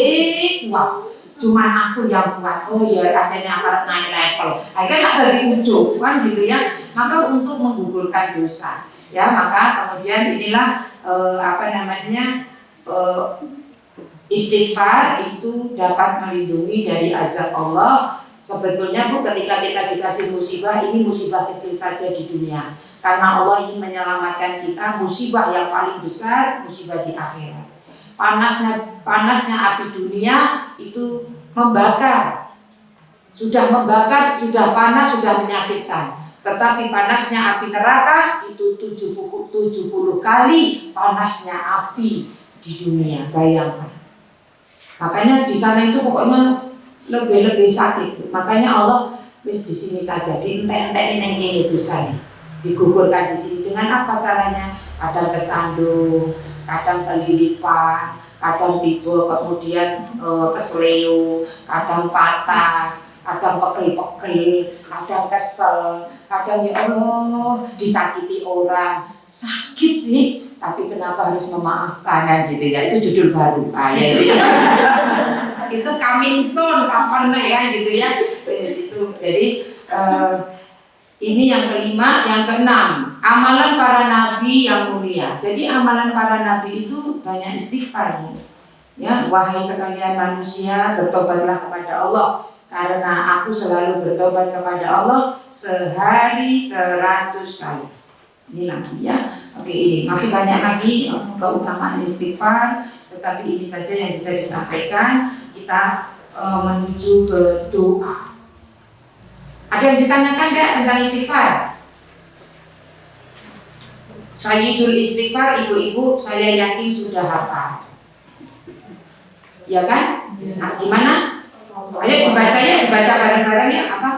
S2: kuat. Cuman aku yang kuat. Oh ya, rajanya harus naik level. Akhirnya ada di ujung kan gitu ya. Maka untuk menggugurkan dosa, ya maka kemudian inilah istighfar itu dapat melindungi dari azab Allah. Sebetulnya Bu, ketika kita dikasih musibah, ini musibah kecil saja di dunia. Karena Allah ingin menyelamatkan kita, musibah yang paling besar, musibah di akhirat. Panasnya api dunia itu membakar. Sudah membakar, sudah panas, sudah menyakitkan. Tetapi panasnya api neraka itu 70 kali panasnya api di dunia. Bayangkan. Makanya di sana itu pokoknya lebih sakit. Makanya Allah wis di sini saja, dientek-entekin nang kene dosane. Digugurkan di sini dengan apa caranya? Kadang kesandung, kadang kelilipan, kadang tiba kemudian kesleo, kadang patah, kadang pegel-pegel, kadang kesel, kadang ya Allah disakiti orang. Sakit sih, tapi kenapa harus memaafkan kan gitu ya. Itu judul baru. Ya, itu coming soon, kapan ya gitu ya. Itu jadi ini yang kelima, yang keenam, amalan para nabi yang mulia. Jadi amalan para nabi itu banyak istighfar. Ya, wahai sekalian manusia, bertobatlah kepada Allah, karena aku selalu bertobat kepada Allah sehari 100 kali. Ini lagi ya. Oke, ini masih banyak lagi keutamaan istighfar, tetapi ini saja yang bisa disampaikan. Kita menuju ke doa. Ada yang ditanyakan enggak tentang istighfar? Sayyidul istighfar, ibu-ibu saya yakin sudah hafal. Ya kan? Nah, gimana? Ayo dibaca ya, dibaca bareng-bareng ya. Apa?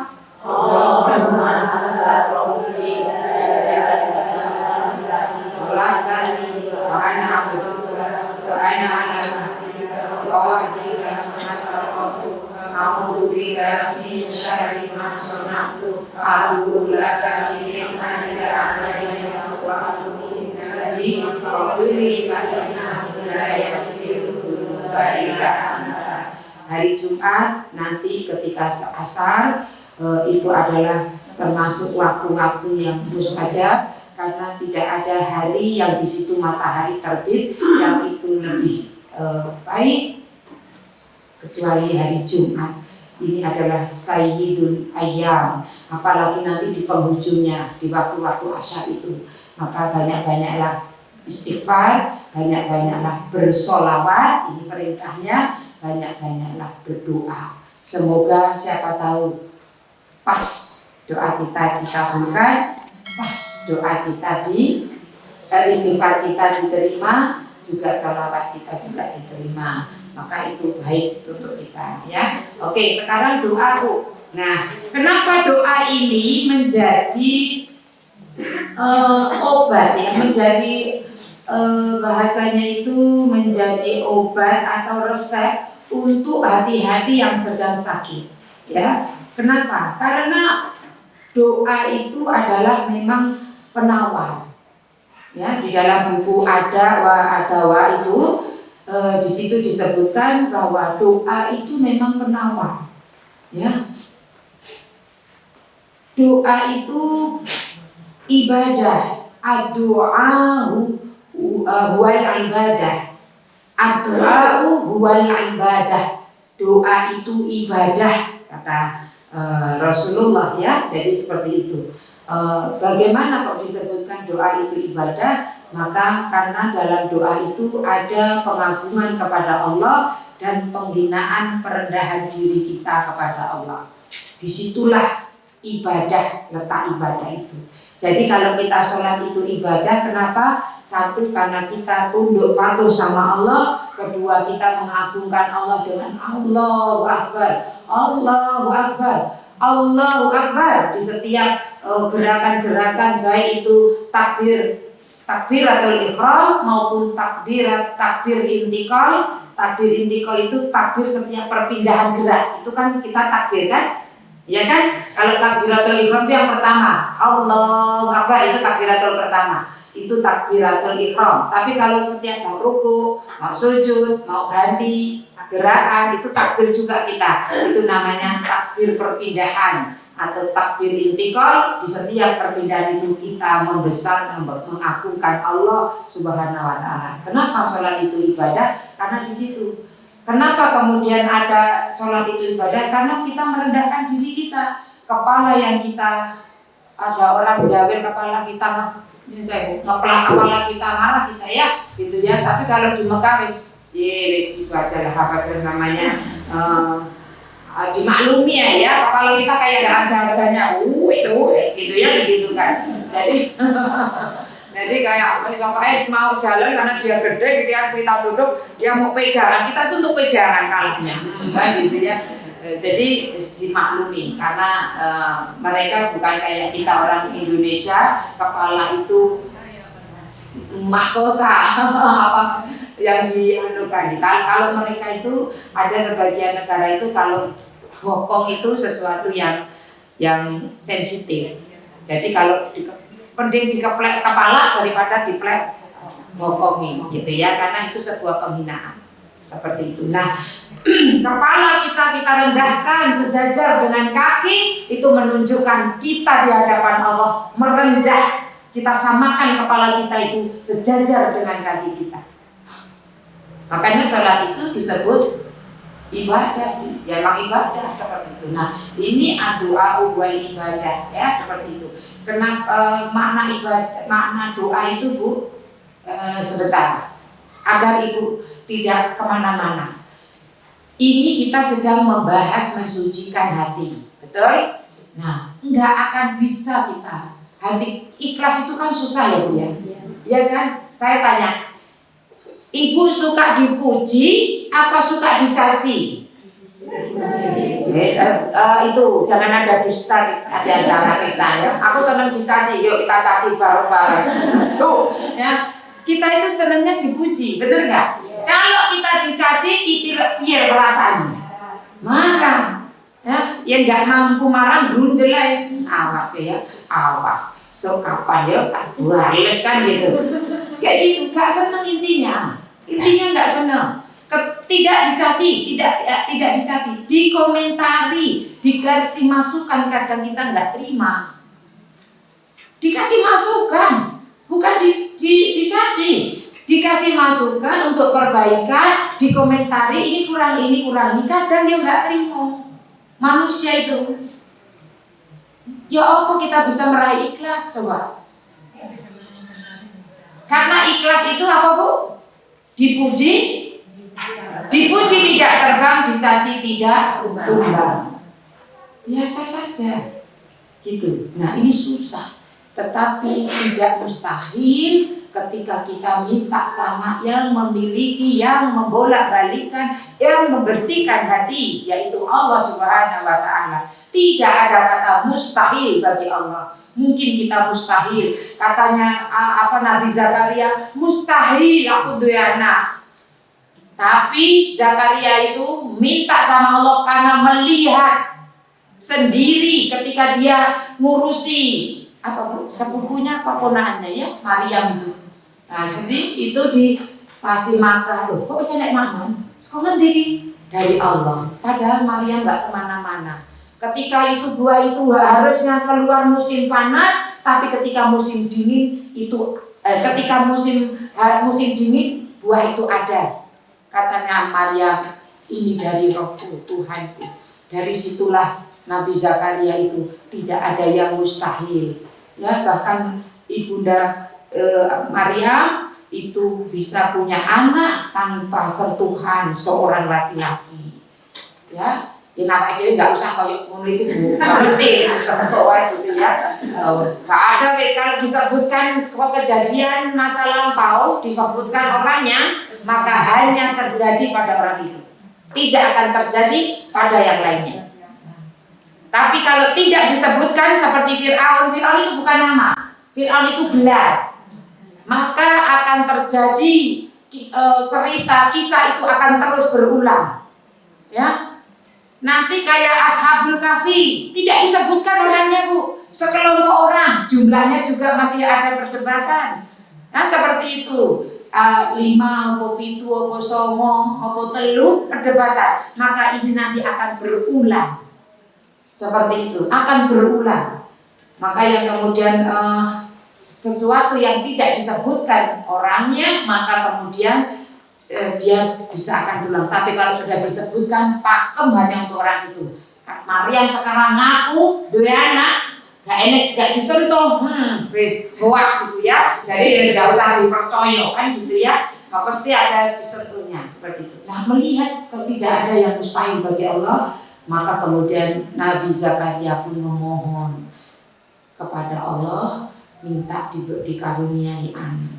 S2: Hari Jumat nanti ketika asar itu adalah termasuk waktu-waktu yang mustajab, karena tidak ada hari yang di situ matahari terbit yang itu lebih baik kecuali hari Jumat. ini adalah sayyidul ayyam, apalagi nanti di penghujungnya, di waktu-waktu asyar itu. Maka banyak-banyaklah istighfar, banyak-banyaklah bersolawat, ini perintahnya, banyak-banyaklah berdoa. Semoga siapa tahu pas doa kita dikabulkan, pas doa kita istighfar kita diterima, juga salawat kita juga diterima. Maka itu baik untuk kita, ya. Oke, sekarang doa, Bu. Nah, kenapa doa ini menjadi obat, ya, menjadi bahasanya itu menjadi obat atau resep untuk hati-hati yang sedang sakit, ya. Kenapa? Karena doa itu adalah memang penawar. Ya, di dalam buku Adawa itu di situ disebutkan bahwa doa itu memang penawar. Ya. Doa itu ibadah. Ad-du'a'u huwal ibadah. Ad-du'a'u huwal ibadah. Doa itu ibadah, kata Rasulullah, ya. Jadi seperti itu. Bagaimana kok disebutkan doa itu ibadah? Maka karena dalam doa itu ada pengagungan kepada Allah dan penghinaan perendahan diri kita kepada Allah. Disitulah ibadah, letak ibadah itu. Jadi kalau kita sholat itu ibadah, kenapa? Satu, karena kita tunduk patuh sama Allah. Kedua, kita mengagungkan Allah dengan Allahu Akbar, Allahu Akbar, Allahu Akbar di setiap gerakan-gerakan, baik itu takbiratul ihram maupun takbir intikal. Takbir intikal itu takbir setiap perpindahan gerak. Itu kan kita takbir, kan? Ya kan? Kalau takbiratul ihram itu yang pertama, Allahu Akbar, itu takbiratul pertama. Itu takbiratul ihram. Tapi kalau setiap mau ruku, mau sujud, mau ganti gerakan, itu takbir juga kita. Itu namanya takbir perpindahan atau takbir intikal. Di setiap perpindahan itu kita membesar, mengagungkan Allah Subhanahu wa taala. Kenapa sholat itu ibadah? Karena di situ. Kenapa kemudian ada sholat itu ibadah? Karena kita merendahkan diri kita. Kepala yang kita, ada orang jawel kepala kita ngeplak kepala kita, marah kita, ya, gitu ya. Tapi kalau di Mekah wis itu aja lah, apa aja namanya, dimaklumi ya, kepala kita kayak gak ada harganya, itu gitu ya, begitu kan. Jadi kayak sampai mau jalan karena dia gede, kita duduk, dia mau pegangan, kita tuh untuk pegangan kalahnya, gitu ya. Jadi dimaklumi karena mereka bukan kayak kita orang Indonesia, kepala itu mahkota apa yang dianukan. Kalau mereka itu ada sebagian negara itu kalau bokong itu sesuatu yang sensitif. Jadi kalau penting dikeplek kepala daripada diplek bokongin, gitu ya, karena itu sebuah penghinaan. Seperti itu. Nah, kepala kita rendahkan sejajar dengan kaki, itu menunjukkan kita di hadapan Allah merendah. Kita samakan kepala kita itu sejajar dengan kaki kita. Makanya sholat itu disebut ibadah, ya, memang ibadah seperti itu. Nah, ini doa wal ibadah, ya, seperti itu. Kenapa makna ibadah, makna doa itu, Bu? Sebentar, agar Ibu tidak kemana-mana. Ini kita sedang membahas mensucikan hati, betul? Nah, nggak akan bisa kita hati ikhlas itu kan susah ya, Bu, ya. Ya kan? Saya tanya, Ibu suka dipuji apa suka dicaci? Itu jangan ada dusta di antara kita, ya. Aku senang dicaci, yuk kita caci bareng-bareng. So, ya, kita itu senangnya dipuji, bener nggak? Kalau kita dicaci, biar perasaannya marah, ya. Yang nggak mampu marah, grundel aja. Awas ya, awas. So kapan ya tak bales kan gitu. Kayak gitu, nggak seneng intinya nggak seneng. Tidak dicaci, tidak dicaci, dikomentari, dikasih masukan, kadang kita nggak terima. Dikasih masukan, bukan dicaci. Dikasih masukan untuk perbaikan, dikomentari ini kurang, kadang dia nggak terima. manusia itu. Ya apa kita bisa meraih ikhlas coba? Karena ikhlas itu apa Bu? Dipuji tidak terbang, dicaci tidak tumbang. Biasa saja gitu. Nah ini susah, tetapi tidak mustahil ketika kita minta sama yang memiliki, yang membolak-balikan, yang membersihkan hati, yaitu Allah Subhanahu wa Ta'ala. Tidak ada kata mustahil bagi Allah. Mungkin kita mustahil, katanya Nabi Zakaria, mustahil aku dua anak. Tapi Zakaria itu minta sama Allah karena melihat sendiri ketika dia ngurusi sepupunya apa ponakannya ya, Maryam itu. Nah, jadi itu dikasih makan. Loh, kok bisa naik makan? Sekolah dari Allah. Padahal Maryam nggak kemana-mana. Ketika itu buah itu harusnya keluar musim panas, tapi ketika musim dingin itu, ketika musim dingin buah itu ada. Katanya Maryam, ini dari Rohku Tuhanku. Dari situlah Nabi Zakaria itu tidak ada yang mustahil. Ya, bahkan ibunda Maryam itu bisa punya anak tanpa sentuhan seorang laki-laki. Ya, nama aja nggak usah kayak ngono itu Bu, nggak mesti sentuhan gitu ya. Nggak ada kalau disebutkan kejadian masa lampau, disebutkan orangnya, maka hanya terjadi pada orang itu, tidak akan terjadi pada yang lainnya. Tapi kalau tidak disebutkan seperti Fir'aun itu bukan nama, Fir'aun itu gelar. Maka akan terjadi cerita kisah itu akan terus berulang. Ya, nanti kayak Ashabul Kahfi tidak disebutkan orangnya Bu, sekelompok orang, jumlahnya juga masih ada perdebatan. Nah seperti itu, 5, 7, 9, 3, perdebatan. Maka ini nanti akan berulang. Seperti itu, akan berulang. Maka yang kemudian sesuatu yang tidak disebutkan orangnya, maka kemudian dia bisa akan berulang. Tapi kalau sudah disebutkan, pakem hanya untuk orang itu. Maryam sekarang ngaku dua anak, gak disentuh, wis hoax itu ya. Jadi gak usah dipercaya kan gitu ya. Maka pasti ada disentuhnya seperti itu. Nah melihat tidak ada yang mustahil bagi Allah, maka kemudian Nabi Zakaria pun memohon kepada Allah, minta dikaruniai anak.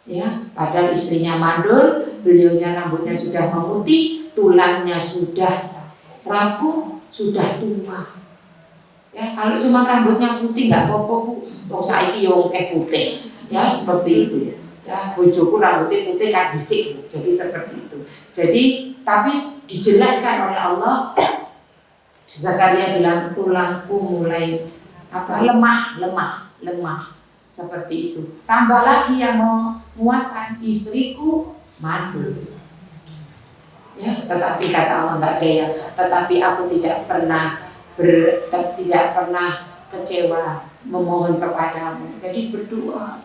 S2: Ya, padahal istrinya mandul, beliaunya rambutnya sudah memutih, tulangnya sudah rapuh, sudah tua. Ya, kalau cuma rambutnya putih nggak apa-apa Bu, wong saiki yo putih. Ya, seperti itu. Ya, bojoku rambutnya putih kan disik. Jadi seperti itu. Jadi, tapi dijelaskan oleh Allah, Zakaria bilang tulangku mulai lemah. Seperti itu. Tambah lagi yang menguatkan, istriku mandul. Ya, tetapi kata Allah nggak ada ya. Tetapi aku tidak pernah kecewa memohon kepadamu. Jadi berdoa.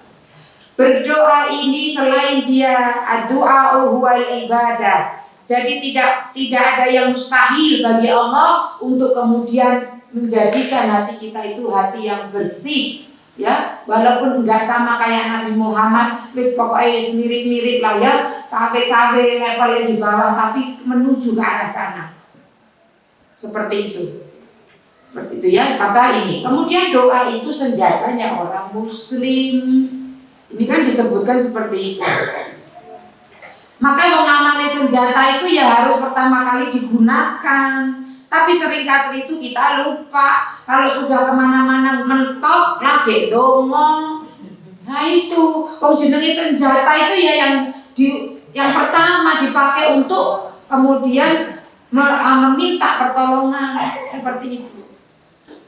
S2: Berdoa ini selain dia doa huwal ibadah. Jadi tidak ada yang mustahil bagi Allah untuk kemudian menjadikan hati kita itu hati yang bersih. Ya, walaupun enggak sama kayak Nabi Muhammad, wis pokoknya mirip-mirip lah ya, KW levelnya di bawah, tapi menuju ke arah sana. Seperti itu ya. Maka ini, kemudian doa itu senjatanya orang Muslim. Ini kan disebutkan seperti itu. Maka mengamali senjata itu ya harus pertama kali digunakan. Tapi seringkali itu kita lupa. Kalau sudah kemana-mana mentok lagi dongo. Nah itu, jenenge senjata itu ya yang pertama dipakai untuk kemudian meminta pertolongan seperti itu.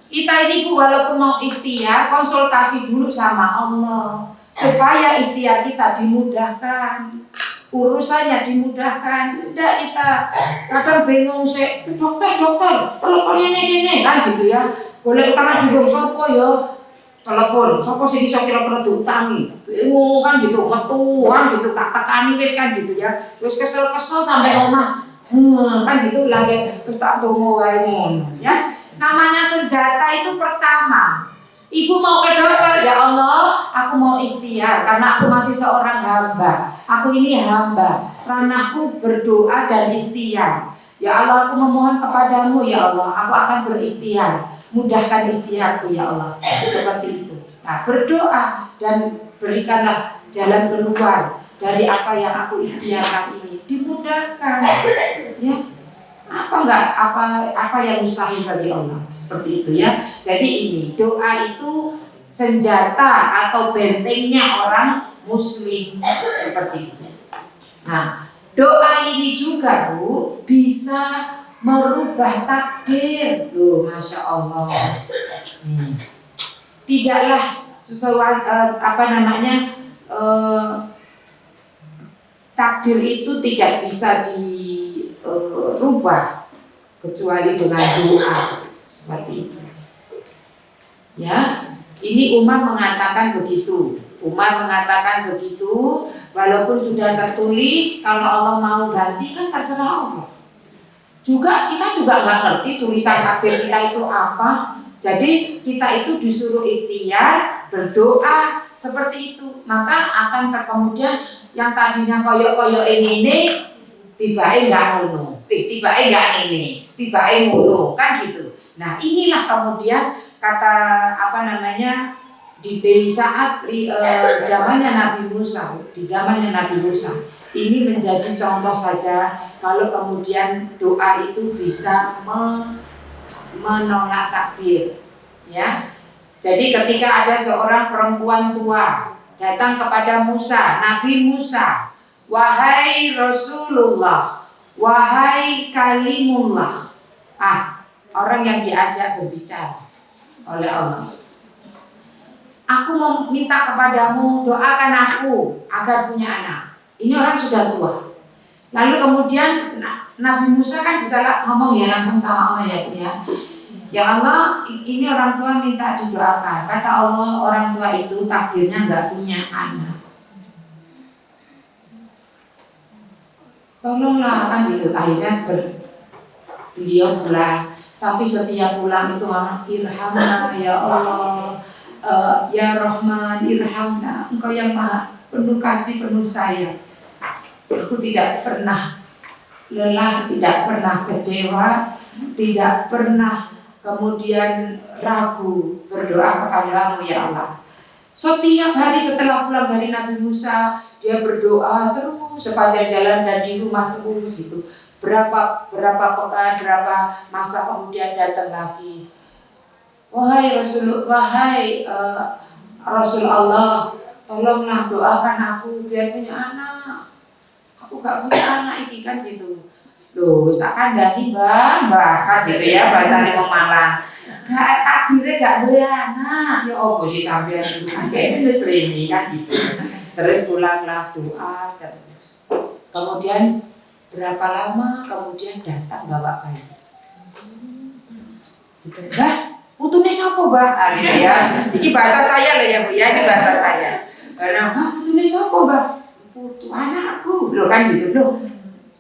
S2: Kita ini Bu, walaupun mau ikhtiar, konsultasi dulu sama Allah supaya ikhtiar kita dimudahkan. Urusannya dimudahkan. Tidak kita kadang bingung sih, dokter teleponnya ini kan gitu ya. Boleh utang bingung sopo ya telepon sopo sih bisa kira-kira diutangi, bingung kan gitu, metuan gitu, tak tekani wis kan gitu ya. Wis kesel sampai omah kan gitu lagi terus tak tunggu wae ngono ya. Namanya senjata itu pertama. Ibu mau ke dokter, ya Allah, aku mau ikhtiar karena aku masih seorang hamba. Aku ini hamba, ranahku berdoa dan ikhtiar. Ya Allah, aku memohon kepadamu, ya Allah, aku akan berikhtiar. Mudahkan ikhtiarku, ya Allah. Seperti itu. Nah, berdoa dan berikanlah jalan keluar dari apa yang aku ikhtiarkan ini. Dimudahkan, ya. Apa yang mustahil bagi Allah, seperti itu ya. Jadi ini doa itu senjata atau bentengnya orang muslim, seperti itu. Nah, doa ini juga Bu bisa merubah takdir loh, masya Allah. Tidaklah sesuai takdir itu tidak bisa dirubah kecuali dengan doa, seperti itu. Ya, ini Umar mengatakan begitu. Walaupun sudah tertulis kalau Allah mau ganti kan terserah Allah. Kita juga nggak ngerti tulisan takdir kita itu apa. Jadi kita itu disuruh ikhtiar, berdoa seperti itu. Maka akan kemudian yang tadinya koyok-koyok ini tiba-tiba nggak ngono, tiba-tiba nggak ini, tiba-tiba ngono, kan gitu. Nah inilah kemudian kata di saat zamannya Nabi Musa, ini menjadi contoh saja kalau kemudian doa itu bisa menolak takdir, ya. Jadi ketika ada seorang perempuan tua datang kepada Nabi Musa, wahai Rasulullah, wahai Kalimullah, orang yang diajak berbicara oleh Allah. Aku mau minta kepadamu, doakan aku agar punya anak. Ini orang sudah tua. Lalu kemudian Nabi Musa kan bisa ngomong ya langsung sama Allah, ya Bu ya. Ya Allah, ini orang tua minta didoakan. Kata Allah, orang tua itu takdirnya nggak punya anak. Tolonglah, kan gitu. Akhirnya beliau pulang. Tapi setiap pulang itu irhamna ya Allah, ya Rahman irhamna. Engkau yang maha penuh kasih, penuh sayang. Aku tidak pernah lelah, tidak pernah kecewa, tidak pernah kemudian ragu berdoa kepadamu ya Allah. Setiap hari setelah pulang dari Nabi Musa, dia berdoa terus sepanjang jalan dan di rumah terus itu. Berapa pekan, berapa masa kemudian datang lagi. Wahai Rasul Allah, tolonglah doakan aku biar punya anak. Aku gak punya anak ini, kan gitu. Loh, misalkan Dani mbah kan gitu ya, bahasanya wong Malang. Gak takdirnya gak duwe anak. Ya opo sih sampean itu kan kayaknya wis rene kan gitu. Terus pulanglah doa terus. Kemudian berapa lama kemudian datang bawa bayi. Mbah, putune sapa, Mbah? Gitu ya. Ini bahasa saya loh ya Bu ya, ini bahasa saya. Mbah, putune sapa, Mbah? Putu anakku. Loh kan gitu loh.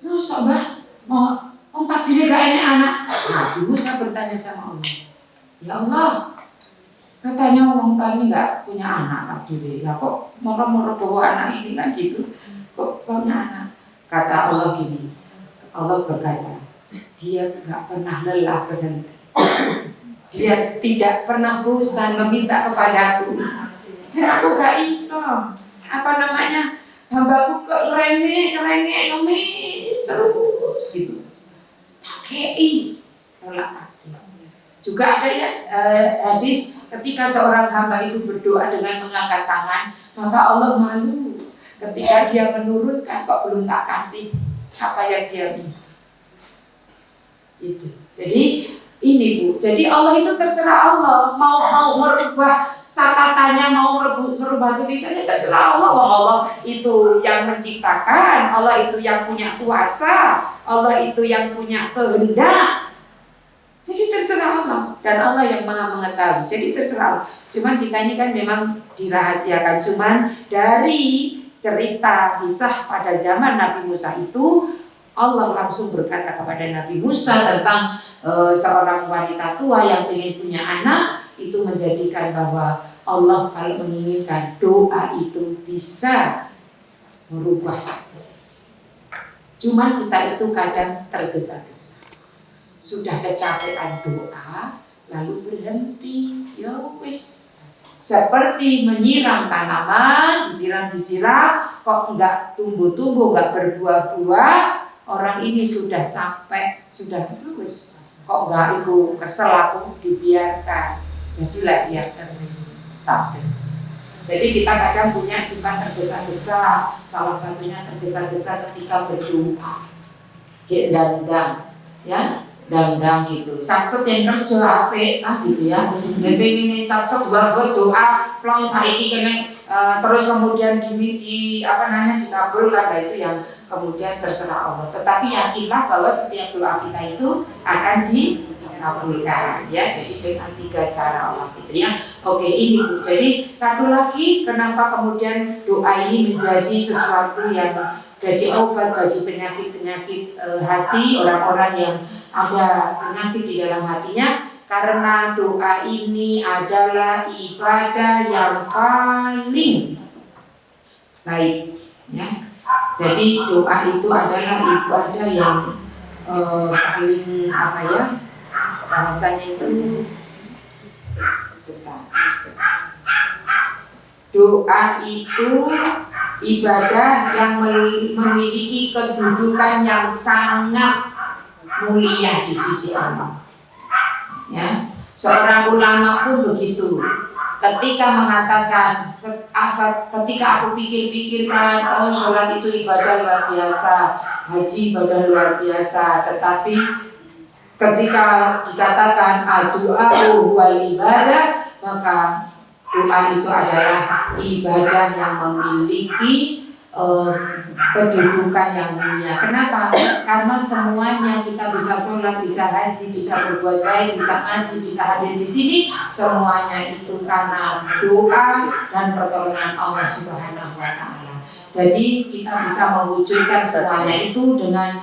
S2: Masa Mbah mau takdirnya gak enak anak? Nabi Musa bertanya sama Allah. Ya Allah, katanya orang tadi gak punya anak takdirnya. Lah kok moro-moro bawa anak ini kan gitu. Kok punya anak? Kata Allah gini. Allah berkata, dia gak pernah lelah berhenti. Dia tidak pernah bosan meminta kepadaku. Dan aku gak iso. Hambaku kok ngerengek, ngemis terus gitu. Takei tolak takdir. Juga ada ya hadis ketika seorang hamba itu berdoa dengan mengangkat tangan, maka Allah malu ketika dia menurunkan kok belum tak kasih apa yang dia minta. Itu. Jadi ini Bu. Jadi Allah itu terserah Allah mau merubah catatannya, mau merubah tulisannya, terserah Allah. Allah itu yang menciptakan, Allah itu yang punya kuasa, Allah itu yang punya kehendak. Jadi terserah Allah, dan Allah yang maha mengetahui. Jadi terserah Allah. Cuman kita ini kan memang dirahasiakan. Cuman dari cerita kisah pada zaman Nabi Musa itu Allah langsung berkata kepada Nabi Musa tentang seorang wanita tua yang ingin punya anak, itu menjadikan bahwa Allah kalau menginginkan doa itu bisa merubah. Cuman kita itu kadang tergesa-gesa, sudah kecapean doa lalu berhenti, ya wis. Seperti menyiram tanaman, disiram kok enggak tumbuh-tumbuh, enggak berbuah-buah. Orang ini sudah capek, sudah wis, kok enggak itu kesel aku dibiarkan. Jadilah dia tertabrak. Jadi kita kadang punya sifat tergesa-gesa. Salah satunya tergesa-gesa ketika berdoa. Dandang, ya, dandang gitu. Satset yang kerja apik, gitu ya. Dan pengen satset doa, plong saiki kene terus kemudian dikabulkan, itu yang kemudian terserah Allah. Tetapi yakinlah bahwa setiap doa kita itu akan dikabulkan, ya. Jadi dengan 3 cara Allah gitu ya. Oke, ini Bu. Jadi satu lagi, kenapa kemudian doa ini menjadi sesuatu yang jadi obat bagi penyakit-penyakit hati, orang-orang yang ada penyakit di dalam hatinya, karena doa ini adalah ibadah yang paling baik, ya. Jadi doa itu adalah ibadah yang paling bahasanya itu doa itu ibadah yang memiliki kedudukan yang sangat mulia di sisi Allah, ya. Seorang ulama pun begitu. Ketika mengatakan, ketika aku pikir-pikirkan, sholat itu ibadah luar biasa, haji ibadah luar biasa, tetapi ketika dikatakan doa huwal ibadah, maka doa itu adalah ibadah yang memiliki kedudukan yang mulia. Kenapa? Karena semuanya, kita bisa sholat, bisa haji, bisa berbuat baik, bisa ngaji, bisa hadir di sini, semuanya itu karena doa dan pertolongan Allah Subhanahu wa Ta'ala. Jadi kita bisa mewujudkan semuanya itu dengan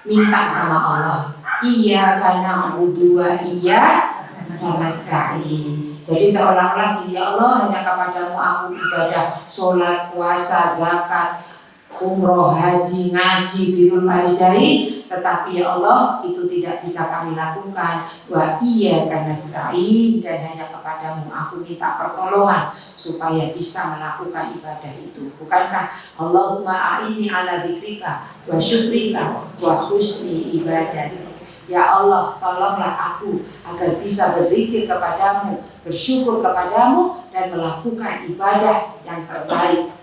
S2: minta sama Allah. Iya karena berdua, iya sama sekali. Jadi seolah-olah ya Allah, hanya kepadamu aku ibadah, sholat, puasa, zakat, umroh, haji, ngaji, birrul walidain. Tetapi ya Allah, itu tidak bisa kami lakukan. Wa iyyaka nasta'in, dan hanya kepadamu aku minta pertolongan supaya bisa melakukan ibadah itu. Bukankah Allahumma a'inni ala dzikrika wa syukrika wa husni ibadatik. Ya Allah, tolonglah aku agar bisa berzikir kepadamu, bersyukur kepadamu, dan melakukan ibadah yang terbaik.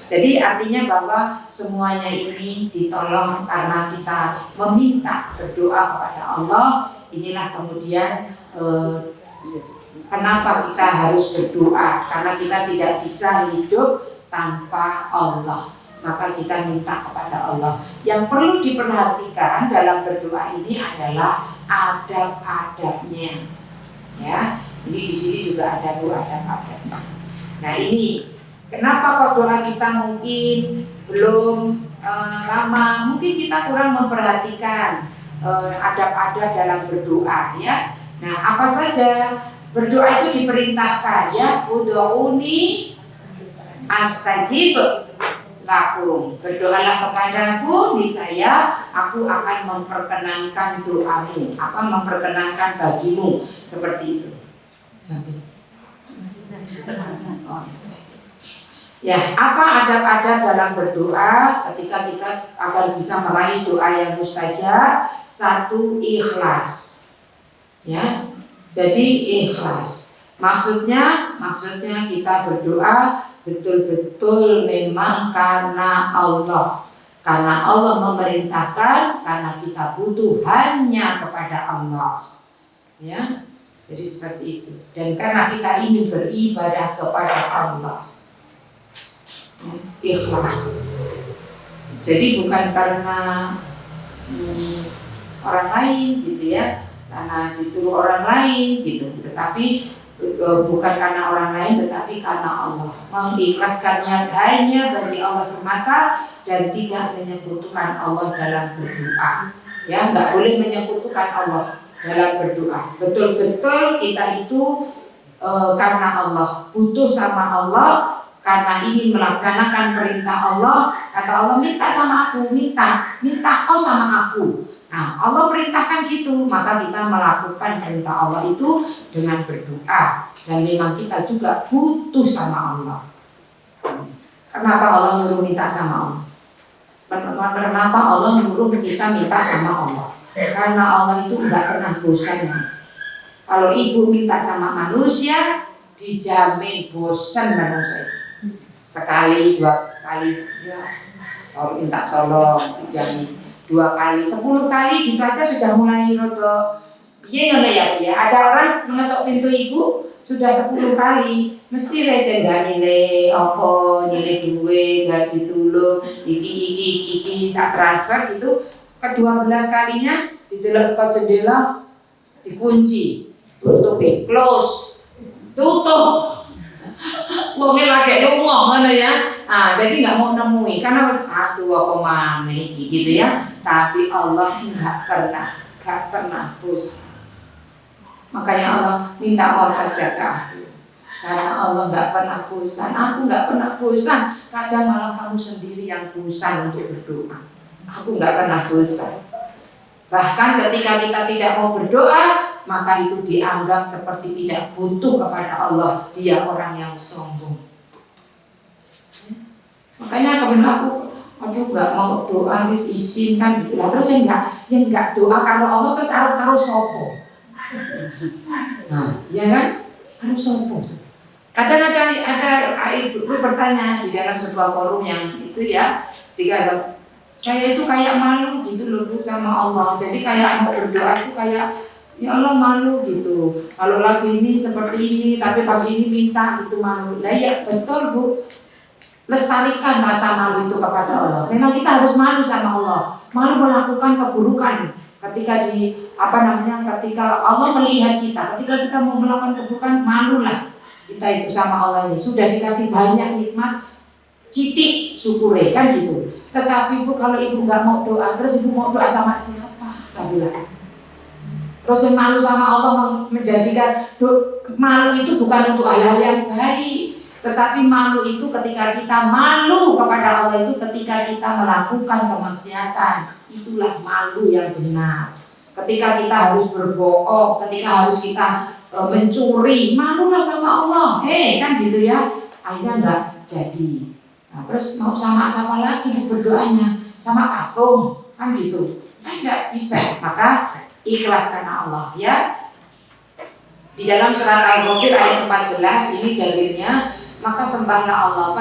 S2: Jadi artinya bahwa semuanya ini ditolong karena kita meminta, berdoa kepada Allah. Inilah kemudian kenapa kita harus berdoa, karena kita tidak bisa hidup tanpa Allah. Maka kita minta kepada Allah. Yang perlu diperhatikan dalam berdoa ini adalah adab-adabnya, ya. Ini di sini juga ada dua adab-adabnya. Nah ini kenapa kok doa kita mungkin belum lama, mungkin kita kurang memperhatikan adab-adab dalam berdoa, ya. Nah apa saja berdoa itu diperintahkan, ya. Ud'uni astajib lakum, berdoalah kepadaku, niscaya aku akan memperkenankan doamu, memperkenankan bagimu, seperti itu. Ya, apa adab-adab dalam berdoa ketika kita agar bisa meraih doa yang mustajab? 1, ikhlas, ya. Jadi ikhlas, maksudnya kita berdoa betul-betul memang karena Allah memerintahkan, karena kita butuh hanya kepada Allah, ya. Jadi seperti itu, dan karena kita ingin beribadah kepada Allah, ya, ikhlas. Jadi bukan karena orang lain gitu, ya, karena disuruh orang lain gitu, tetapi bukan karena orang lain, tetapi karena Allah. Mengikhlaskannya hanya bagi Allah semata, dan tidak menyekutukan Allah dalam berdoa. Ya, nggak boleh menyekutukan Allah dalam berdoa. Betul-betul kita itu karena Allah, butuh sama Allah, karena ingin melaksanakan perintah Allah. Kata Allah, minta sama aku, minta oh sama aku. Nah, Allah perintahkan gitu, maka kita melakukan perintah Allah itu dengan berdoa. Dan memang kita juga butuh sama Allah. Kenapa Allah nyuruh minta sama Allah? Kenapa Allah nyuruh kita minta sama Allah? Karena Allah itu nggak pernah bosan, Mas. Kalau ibu minta sama manusia, dijamin bosan manusia. Sekali, dua kali, ya, kalau minta tolong, dijamin 2 kali, 10 kali gitu aja sudah mulai roto. Iya ya. Ada orang mengetuk pintu ibu sudah 10 kali, mesti resen gak nilai apa, nilai duit, jadi ditulung, iki tak transfer gitu. Ke-12 kalinya ditelok ke jendela, dikunci, tutupin, close, tutup. Wongnya lagi lunga mana ya. Jadi nggak mau nemui karena aduh apa mana gitu ya. Tapi Allah nggak pernah bosan. Makanya Allah minta mau saja ke aku. Karena Allah nggak pernah bosan, aku nggak pernah bosan. Kadang malah kamu sendiri yang bosan untuk berdoa. Aku nggak pernah bosan. Bahkan ketika kita tidak mau berdoa, maka itu dianggap seperti tidak butuh kepada Allah. Dia orang yang sombong. Makanya kemudian aku, aduh nggak mau doa, wis izin kan gitu lah. Terus yang nggak doa kalau Allah terus harus sopo. Nah, ya kan harus sopo. Kadang ada ibu bertanya di dalam sebuah forum yang itu ya, saya itu kayak malu gitu loh Bu sama Allah. Jadi kayak mau berdoa itu kayak ya Allah malu gitu. Kalau lagi ini seperti ini, tapi pas ini minta gitu malu. Lah ya betul Bu. Lestarikan rasa malu itu kepada Allah. Memang kita harus malu sama Allah. Malu melakukan keburukan. Ketika ketika Allah melihat kita, ketika kita mau melakukan keburukan, malulah kita itu sama Allah ini. Sudah dikasih banyak nikmat, citik syukure kan gitu. Tetapi Bu kalau ibu nggak mau doa, terus ibu mau doa sama siapa? Saya bilang. Terus yang malu sama Allah menjadikan malu itu bukan untuk hal-hal yang baik, tetapi malu itu ketika kita malu kepada Allah itu ketika kita melakukan kemaksiatan, itulah malu yang benar. Ketika kita harus berbohong, ketika harus kita mencuri, malulah sama Allah, kan gitu ya. Akhirnya nggak jadi. Nah, terus mau sama siapa lagi berdoanya? Sama patung, kan gitu. Tidak bisa. Maka ikhlas karena Allah ya. Di dalam surat Al-Ghafir ayat 14 ini dalilnya, maka sembahlah Allah,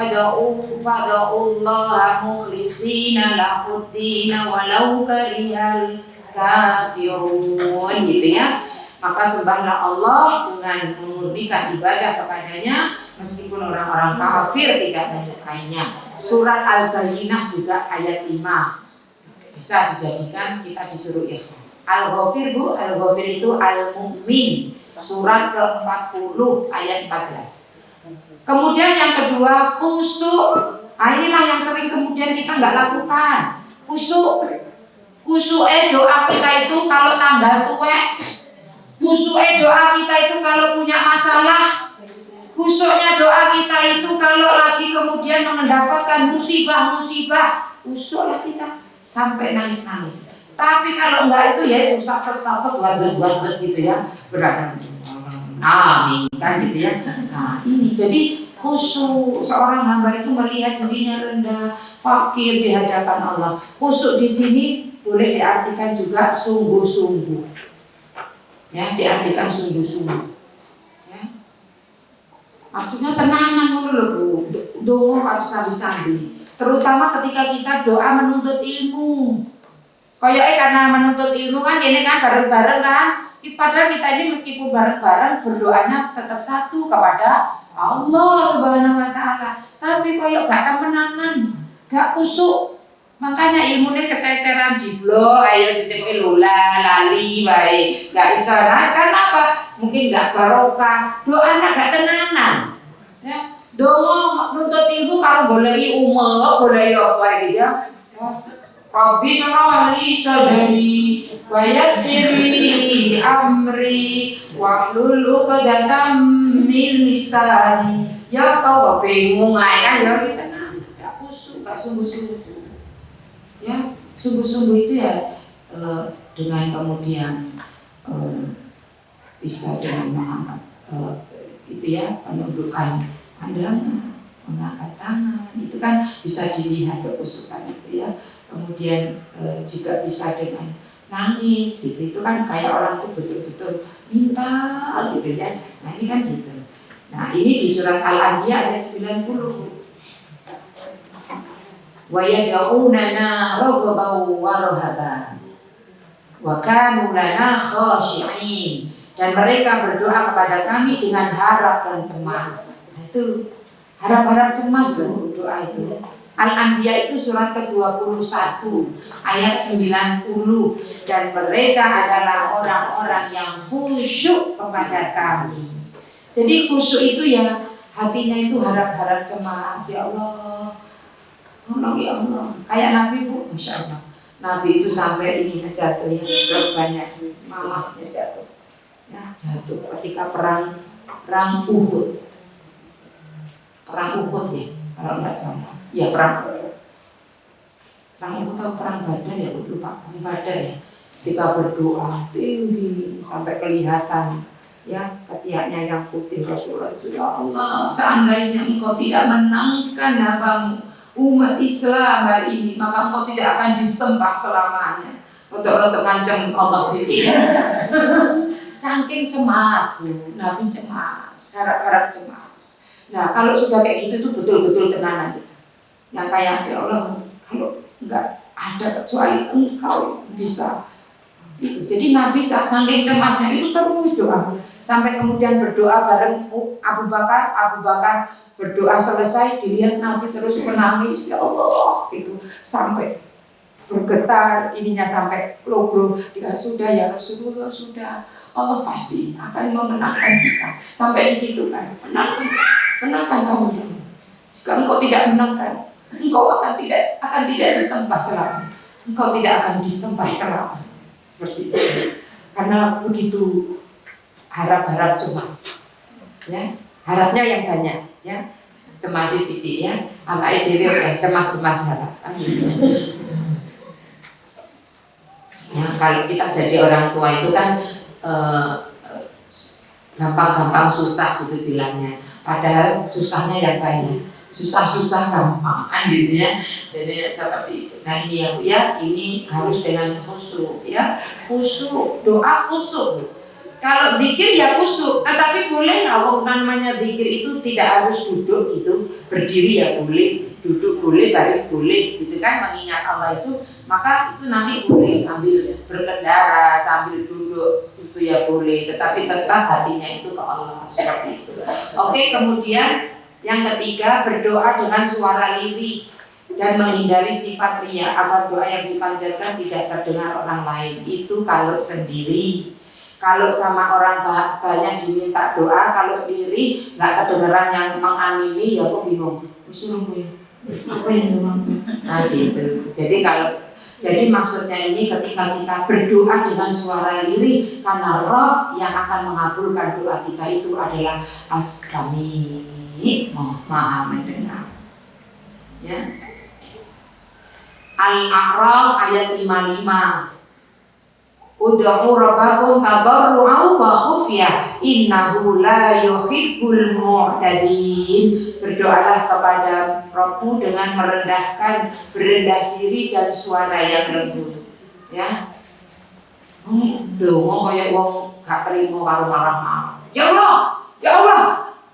S2: fada'ullaha mukhlishina lahuddin walau karihal kafirun gitu ya. Maka sembahlah Allah dengan memurnikan ibadah kepadanya meskipun orang-orang kafir tidak menyukainya. Surat Al-Bayyinah juga ayat 5 bisa dijadikan kita disuruh ikhlas. Al-Ghafir Bu, Al-Ghafir itu Al-Mu'min, surat ke-40 ayat 14. Kemudian yang kedua khusyuk. Inilah yang sering kemudian kita nggak lakukan. Khusyuk doa kita itu kalau tanggal tuwek. Khusyuk doa kita itu kalau punya masalah. Khusyuknya doa kita itu kalau lagi kemudian mendapatkan musibah. Khusyuklah kita sampai nangis. Tapi kalau enggak itu ya itu satu buat gitu ya. Berat. Amin kan gitu ya. Nah ini jadi khusyuk seorang hamba itu melihat dirinya rendah, fakir di hadapan Allah. Khusyuk di sini boleh diartikan juga sungguh-sungguh. Ya, diartikan sungguh-sungguh. Ya. Maksudnya tenanan dulu loh Bu. Doa harus sambil-sambil. Terutama ketika kita doa menuntut ilmu. Kayak karena menuntut ilmu kan ini kan bareng-bareng kan. Padahal kita ini meskipun bareng-bareng berdoanya tetap satu kepada Allah Subhanahu wa Ta'ala. Tapi kayak gak temenanan, gak kusuk. Makanya ilmunya kececeran jiblok, ayo ditemuin lola, lali, baik, gak bisa. Nah, karena apa? Mungkin gak barokah, doanya gak tenanan. Ya, Dongo nuntut ilmu karo goleki umek, goleki apa iki ya. Rabbi shrah li sadri wa yassir li amri wahlul 'uqdatam min lisani. Ya kau bingung ae kan ya kita enggak khusyuk, enggak sungguh-sungguh. Ya, sungguh-sungguh itu ya dengan kemudian bisa dengan mengangkat itu ya, penundukan pandangan, mengangkat tangan, itu kan bisa dilihat kekhusyukan itu ya. Kemudian juga bisa dengan nangis gitu, itu kan kayak orang tuh betul-betul minta gitu ya. Nah ini kan gitu. Nah ini di surat Al-Anbiya ayat 90. Wa yad'unana raghaban wa rahaban wa kanu lana khashi'in, dan mereka berdoa kepada kami dengan harap dan cemas. Nah, itu harap-harap cemas loh doa itu. Al-Anbiya itu surat ke-21 ayat 90, dan mereka adalah orang-orang yang khusyuk kepada kami. Jadi khusyuk itu ya hatinya itu harap-harap cemas. Ya Allah, tolong ya Allah. Kayak Nabi Bu, Masya Allah. Nabi itu sampai ini jatuh ya, banyak mamahnya jatuh. Ya, jatuh ketika perang Uhud. Perang Uhud ya, kalau nggak salah. Ya perang Uhud atau perang Badar ya, lupa. Perang Badar ya. Ketika berdoa tinggi sampai kelihatan ya ketiaknya yang putih Rasulullah itu, ya Allah, seandainya engkau tidak menangkan hambamu umat Islam hari ini, maka engkau tidak akan disembah selamanya. Untuk ngancam Allah sendiri. Saking cemas Bu, Nabi cemas, harap-harap cemas. Nah kalau sudah kayak gitu itu betul-betul tenanan kita. Yang kayak ya Allah, kalau enggak ada kecuali engkau bisa. Jadi Nabi saking cemasnya itu terus doa. Sampai kemudian berdoa bareng Abu Bakar berdoa selesai, dilihat Nabi terus menangis, ya Allah itu sampai bergetar ininya sampai logro. Dia sudah ya Rasulullah, sudah, Allah pasti akan memenangkan kita. Sampai di situ kan, menangkan kamu ya. Jika engkau tidak menangkan, engkau akan tidak disembah selama. Engkau tidak akan disembah selama. Seperti itu. Karena begitu harap-harap cemas, ya harapnya yang banyak, ya cemas sithik ya, awake dhewe udah cemas harap. Ya kalau kita jadi orang tua itu kan gampang-gampang susah gitu bilangnya, padahal susahnya yang banyak, susah gampang gitu ya. Jadi seperti itu. Nah ini ya Bu ya, ini harus dengan khusyuk ya, khusyuk, doa khusyuk. Kalau zikir ya khusyuk, tetapi boleh lah namanya zikir itu tidak harus duduk gitu, berdiri ya boleh, duduk boleh, baring boleh gitu kan, mengingat Allah itu, maka itu nanti boleh sambil berkendara, sambil duduk itu ya boleh, tetapi tetap hatinya itu ke Allah seperti itu. Oke, kemudian yang ketiga, berdoa dengan suara lirih dan menghindari sifat riya agar doa yang dipanjatkan tidak terdengar orang lain. Itu kalau sendiri. Kalau sama orang banyak diminta doa, kalau diri nggak kedengeran yang mengamini, ya kok bingung. Suruh apa yang ngomong? Nah gitu. Jadi maksudnya ini ketika kita berdoa dengan suara lirih, karena Roh yang akan mengabulkan doa kita itu adalah As-Sami, Maha mendengar. Ya. Al-A'raf ayat 55. Ud'u rabbakum tadarru'an wa khufyah innahu la yuhibbul mu'tadin. Berdoalah kepada Rabbmu dengan berendah diri dan suara yang lembut. Ya. Dongo kaya wong gak trimo karo marah-marah. Ya Allah,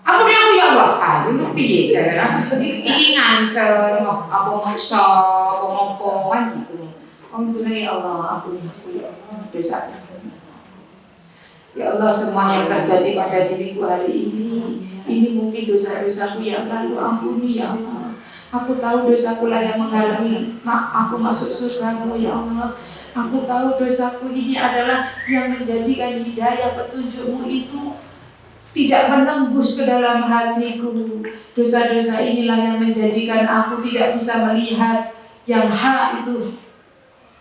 S2: ampuni aku ya Allah. Ini piye ya? Iki ngancem apa maksa, apa ngopo kan gitu. Wong jenenge Allah, ampuni aku ya Allah. Dosa. Ya Allah, semua yang terjadi pada diriku hari ini mungkin dosa-dosaku yang lalu, ampuni ya Allah. Aku tahu dosaku lah yang menghalangi aku masuk surga-Mu ya Allah. Aku tahu dosaku ini adalah yang menjadikan hidayah petunjuk-Mu itu
S1: tidak menembus ke dalam hatiku. Dosa-dosa inilah yang menjadikan aku tidak bisa melihat yang hak itu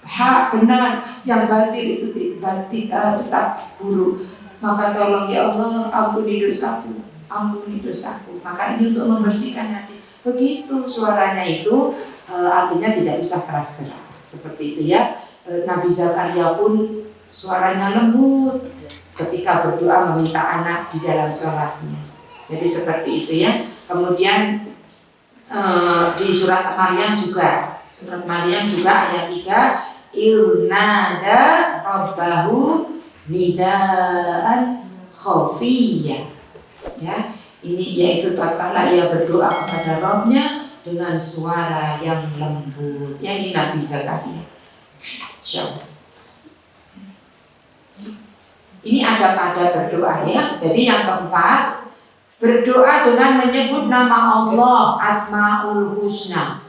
S1: hak benar, yang batil itu tetap buruk. Maka tolong ya Allah, ampuni dosaku, ampuni dosaku. Maka ini untuk membersihkan hati. Begitu suaranya itu artinya tidak bisa keras-keras seperti itu ya. Nabi Zakaria pun suaranya lembut ketika berdoa meminta anak di dalam sholatnya. Jadi seperti itu ya. Kemudian di surat Maryam juga ayat 3, ilnada rabbahu nidaan khafiyya. Ya, ini yaitu tatkala ia berdoa kepada Rabbnya dengan suara yang lembut. Ya, ini Nabi Zakaria. Ini ada berdoa ya. Jadi yang keempat, berdoa dengan menyebut nama Allah, Asmaul Husna.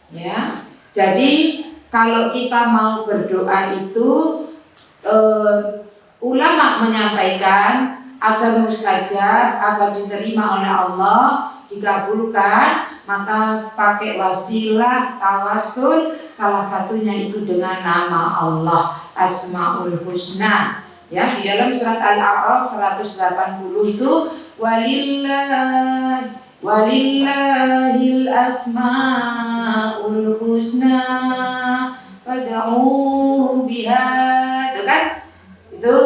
S1: Ya. Jadi kalau kita mau berdoa itu ulama menyampaikan agar mustajab, agar diterima oleh Allah, dikabulkan, maka pakai wasilah tawasul, salah satunya itu dengan nama Allah, Asmaul Husna. Ya, di dalam surat Al-A'raf 180 itu walillahil asmaul husna fad'uhu biha. Itu kan? Itu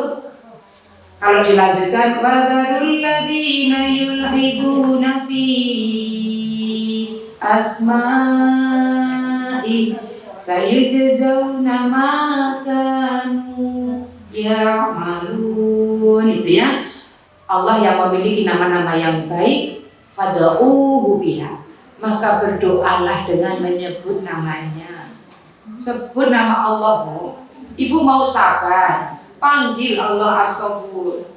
S1: kalau dilanjutkan wadarul ladzina yulhiduna fi asma'i sayujzauna ma kanu ya'malun. Itu ya, Allah yang memiliki nama-nama yang baik, fad'uhu biha, maka berdoalah dengan menyebut namanya. Sebut nama Allah, Bu. Ibu mau sabar, panggil Allah As-Sabur.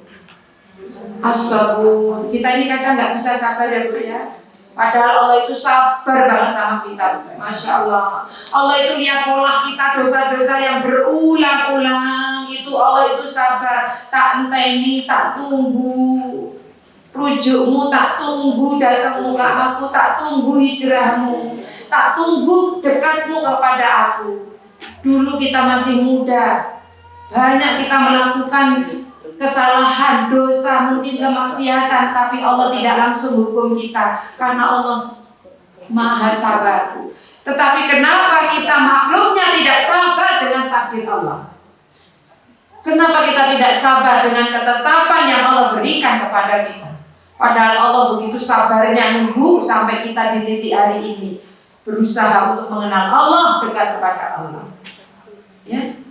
S1: As-Sabur. Kita ini kadang nggak bisa sabar ya, Bu ya. Padahal Allah itu sabar banget sama kita. Masya Allah. Allah itu lihat pola kita, dosa-dosa yang berulang-ulang. Itu Allah itu sabar. Tak enteni, tak tunggu rujukmu, tak tunggu datangmu ke aku, tak tunggu hijrahmu, tak tunggu dekatmu kepada aku. Dulu kita masih muda, banyak kita melakukan kesalahan, dosa, mungkin kemaksiatan, tapi Allah tidak langsung hukum kita karena Allah Maha Sabar. Tetapi kenapa kita makhluknya tidak sabar dengan takdir Allah? Kenapa kita tidak sabar dengan ketetapan yang Allah berikan kepada kita? Padahal Allah begitu sabarnya nunggu sampai kita di titik hari ini, berusaha untuk mengenal Allah, dekat kepada Allah. Ya,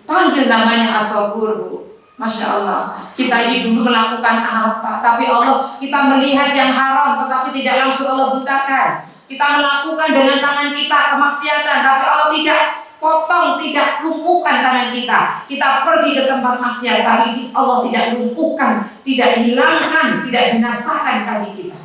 S1: panggil namanya As-Sabur. Masya Allah, kita ini dulu melakukan apa, tapi Allah, kita melihat yang haram, tetapi tidak langsung Allah butakan. Kita melakukan dengan tangan kita kemaksiatan, tapi Allah tidak potong, tidak lumpuhkan tangan kita. Kita pergi ke tempat maksiat, tapi Allah tidak lumpuhkan, tidak hilangkan, tidak binasakan kaki kita.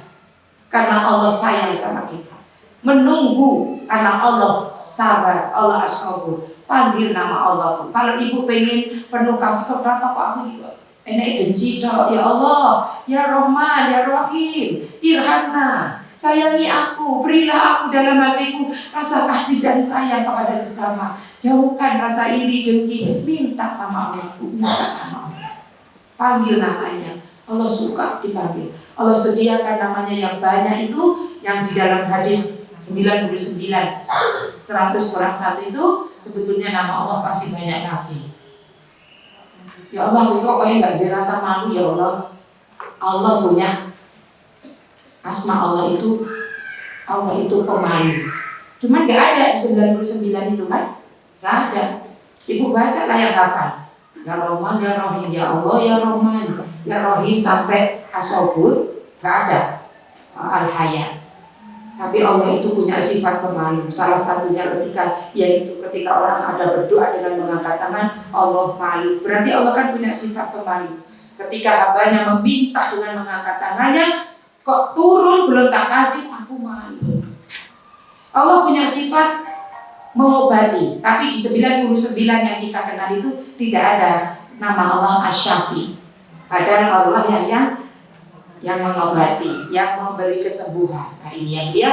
S1: Karena Allah sayang sama kita. Menunggu karena Allah sabar, Allah As-Sabur. Panggil nama Allah. Kalau ibu pengen penuh kasih, kenapa kok aku gitu enak benci dok? Ya Allah, ya Rahman, ya Rahim, irhamna, sayangi aku, berilah aku dalam hatiku rasa kasih dan sayang kepada sesama. Jauhkan rasa iri dengki. Minta sama Allah, minta sama Allah. Panggil namanya. Allah suka dipanggil. Allah sediakan namanya yang banyak itu, yang di dalam hadis 99 100 kurang 1 itu sebetulnya nama Allah pasti banyak lagi. Ya Allah, kok kayak nggak dirasa malu ya Allah. Allah punya asma Allah itu pemalu. Cuman nggak ada di 99 itu kan? Nggak ada. Ibu baca lah yang hafal. Ya Rahman, ya Rahim, ya Allah, ya Rahman, ya Rahim sampai As-Sabur nggak ada. Al-Hayat. Tapi Allah itu punya sifat pemalu. Salah satunya yaitu ketika orang ada berdoa dengan mengangkat tangan, Allah malu. Berarti Allah kan punya sifat pemalu. Ketika hambanya meminta dengan mengangkat tangannya, kok turun belum tak kasih, aku malu. Allah punya sifat mengobati. Tapi di 99 yang kita kenal itu tidak ada nama Allah Asy-Syafi. Padahal Allah yang
S2: yang mengobati, yang memberi kesembuhan. Nah ini yang dia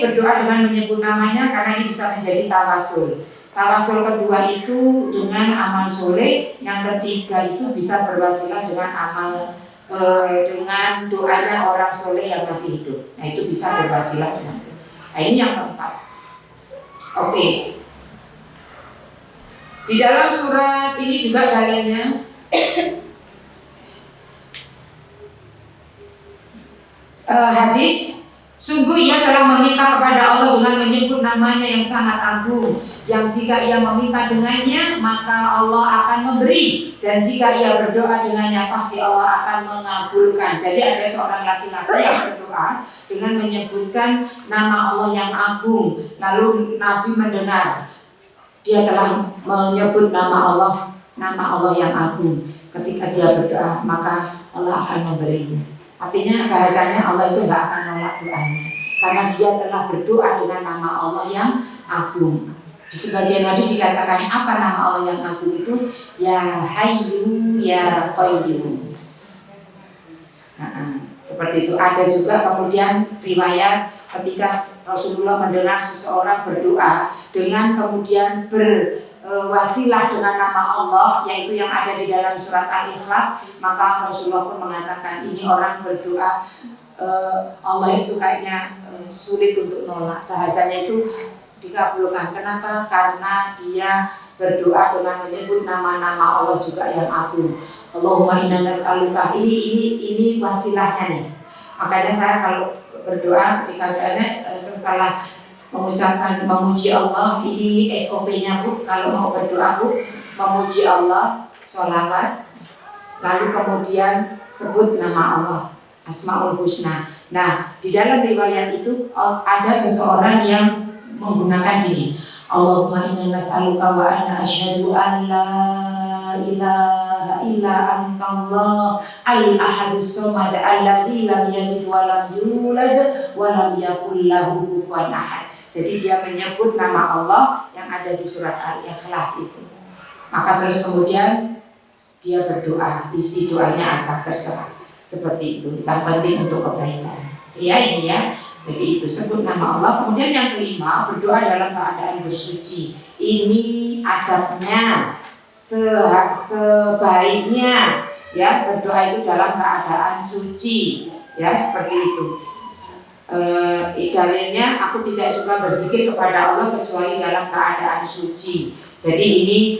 S2: berdoa dengan menyebut namanya karena ini bisa menjadi tawasul. Tawasul kedua itu dengan amal soleh, yang ketiga itu bisa berwasilah dengan dengan doanya orang soleh yang masih hidup. Nah itu bisa berwasilah dengan itu. Nah ini yang keempat. Di dalam surat ini juga dalilnya hadis, sungguh ia telah meminta kepada Allah dengan menyebut namanya yang sangat agung, yang jika ia meminta dengannya maka Allah akan memberi, dan jika ia berdoa dengannya pasti Allah akan mengabulkan. Jadi ada seorang laki-laki yang berdoa dengan menyebutkan nama Allah yang agung, lalu Nabi mendengar dia telah menyebut nama Allah yang agung. Ketika dia berdoa maka Allah akan memberinya. Artinya bahasanya Allah itu nggak akan nolak doanya karena dia telah berdoa dengan nama Allah yang agung. Di sebagian hadis dikatakan apa nama Allah yang agung itu? Ya Hayyu Ya Qayyum. Seperti itu. Ada juga kemudian riwayat ketika Rasulullah mendengar seseorang berdoa dengan kemudian berwasilah dengan nama Allah, yaitu yang ada di dalam surat Al-Ikhlas, maka Rasulullah pun mengatakan ini orang berdoa Allah itu kayaknya sulit untuk nolak, bahasanya itu dikabulkan. Kenapa? Karena dia berdoa dengan menyebut nama-nama Allah juga yang agung. Allahumma inna nas'aluka, ini wasilahnya nih. Makanya saya kalau berdoa ketika setelah mengucapkan memuji Allah, ini SOP-nya Bu, kalau mau berdoa Bu, memuji Allah, sholawat, lalu kemudian sebut nama Allah, Asmaul Husna. Nah, di dalam riwayat itu ada seseorang yang menggunakan gini, Allahumma inna nas'aluka wa anna asyhadu an la ilaha illa antallah al-ahadus samad alladzi lam yalid wa lam yulad wa lam yakul lahu kufuwan ahad. Jadi dia menyebut nama Allah yang ada di surat Al-Ikhlas itu. Maka terus kemudian dia berdoa, isi doanya apa terserah. Seperti itu, yang penting untuk kebaikan. Ya ini ya. Jadi itu sebut nama Allah. Kemudian yang kelima, berdoa dalam keadaan bersuci. Ini adabnya, sebaiknya ya berdoa itu dalam keadaan suci. Ya seperti itu. Dalilnya aku tidak suka berzikir kepada Allah kecuali dalam keadaan suci. Jadi ini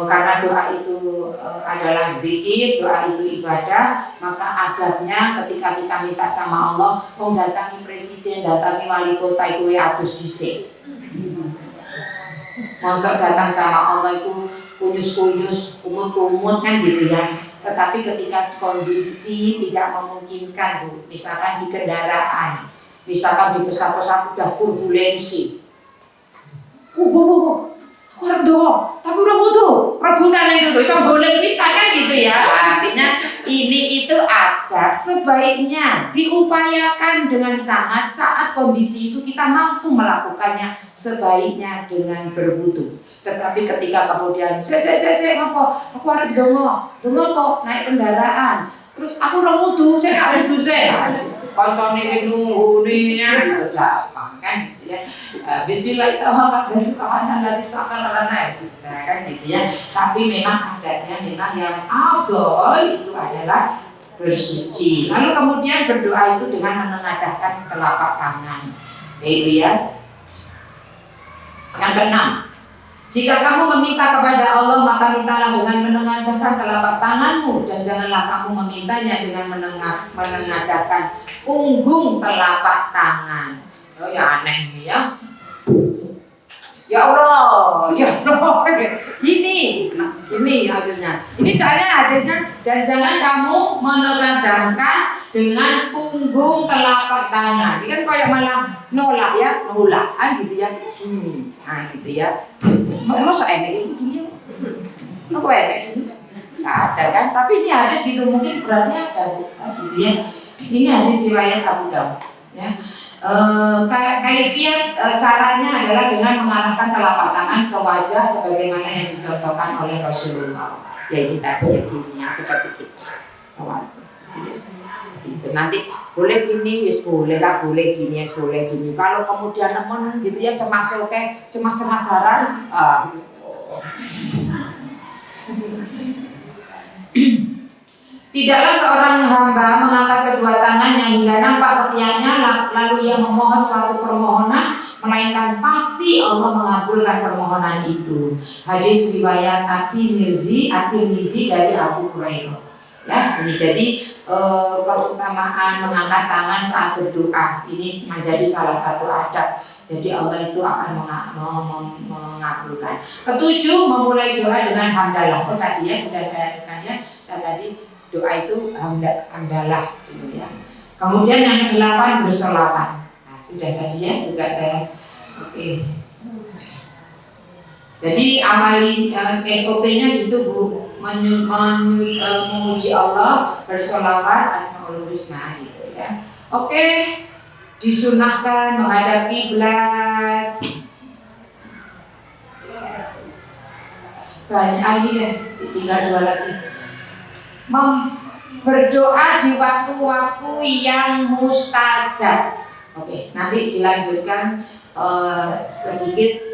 S2: karena doa itu adalah zikir, doa itu ibadah, maka adabnya ketika kita minta sama Allah, datangi presiden, datangi wali kota itu atus dhisik. Masa datang sama Allah itu kunyus-kunyus, kumut-kumut kan gitu ya. Tetapi ketika kondisi tidak memungkinkan Bu, misalkan di kendaraan, misalkan di pesawat udah turbulensi, aku redo, tapi udah butuh rebutan itu tuh, so boleh bisa kan gitu ya. Artinya ini itu adab sebaiknya diupayakan dengan sangat saat kondisi itu kita mampu melakukannya sebaiknya dengan berwudu. Tetapi ketika kemudian saya ngopo, aku harus dongo kok naik kendaraan, terus aku wudu, saya nggak wudu saya. Koncone iki nunggu nih gitu gampang kan gitu ya. Bismillahirrahmanirrahim kan gitu ya. Tapi memang adanya memang yang afdol itu adalah bersuci. Lalu kemudian berdoa itu dengan menengadahkan telapak tangan. Itu ya. Yang keenam, jika kamu meminta kepada Allah maka mintalah dengan menengadahkan telapak tanganmu, dan janganlah kamu memintanya dengan menengadahkan punggung telapak tangan. Oh ya aneh nih ya. Ya Allah. Gini hasilnya. Ini caranya hadisnya, dan jangan kamu menengadahkan dengan punggung telapak tangan. Ini kan kayak malah nolak kan gitu ya. Nah gitu ya. Masa enek ini? Apa enek ini? Nggak ada kan? Tapi ini hadis gitu, mungkin berarti ada gitu ya. Ini hadis riwayat Abu Daud. Ya. Kaifiat caranya adalah dengan mengarahkan telapak tangan ke wajah sebagaimana yang dicontohkan oleh Rasulullah. Ya ini tadi yang seperti itu. seperti itu. Nanti boleh gini, yes boleh lah, boleh gini, yes boleh gini. Kalau kemudian nemen gitu ya cemas cemasaran, tidaklah seorang hamba mengangkat kedua tangannya hingga nampak ketiaknya lalu ia memohon suatu permohonan, melainkan pasti Allah mengabulkan permohonan itu. Hadis riwayat At-Tirmizi dari Abu Hurairah. Ya, ini jadi keutamaan mengangkat tangan saat berdoa ini menjadi salah satu adab. Jadi Allah itu akan mengabulkan. Ketujuh, memulai doa dengan hamdalah. Oh tadi ya sudah saya katakan ya, tadi doa itu hamdalah gitu ya. Kemudian yang ke-8 bersolawat. Nah, sudah tadi ya juga saya. Oke. Jadi amali SOP-nya gitu Bu, memuji Allah, bersolawat, asmaul husna gitu ya. Oke, disunahkan menghadap kiblat. Banyak ini deh, tinggal 2 lagi. Berdoa di waktu-waktu yang mustajab. Oke, nanti dilanjutkan sedikit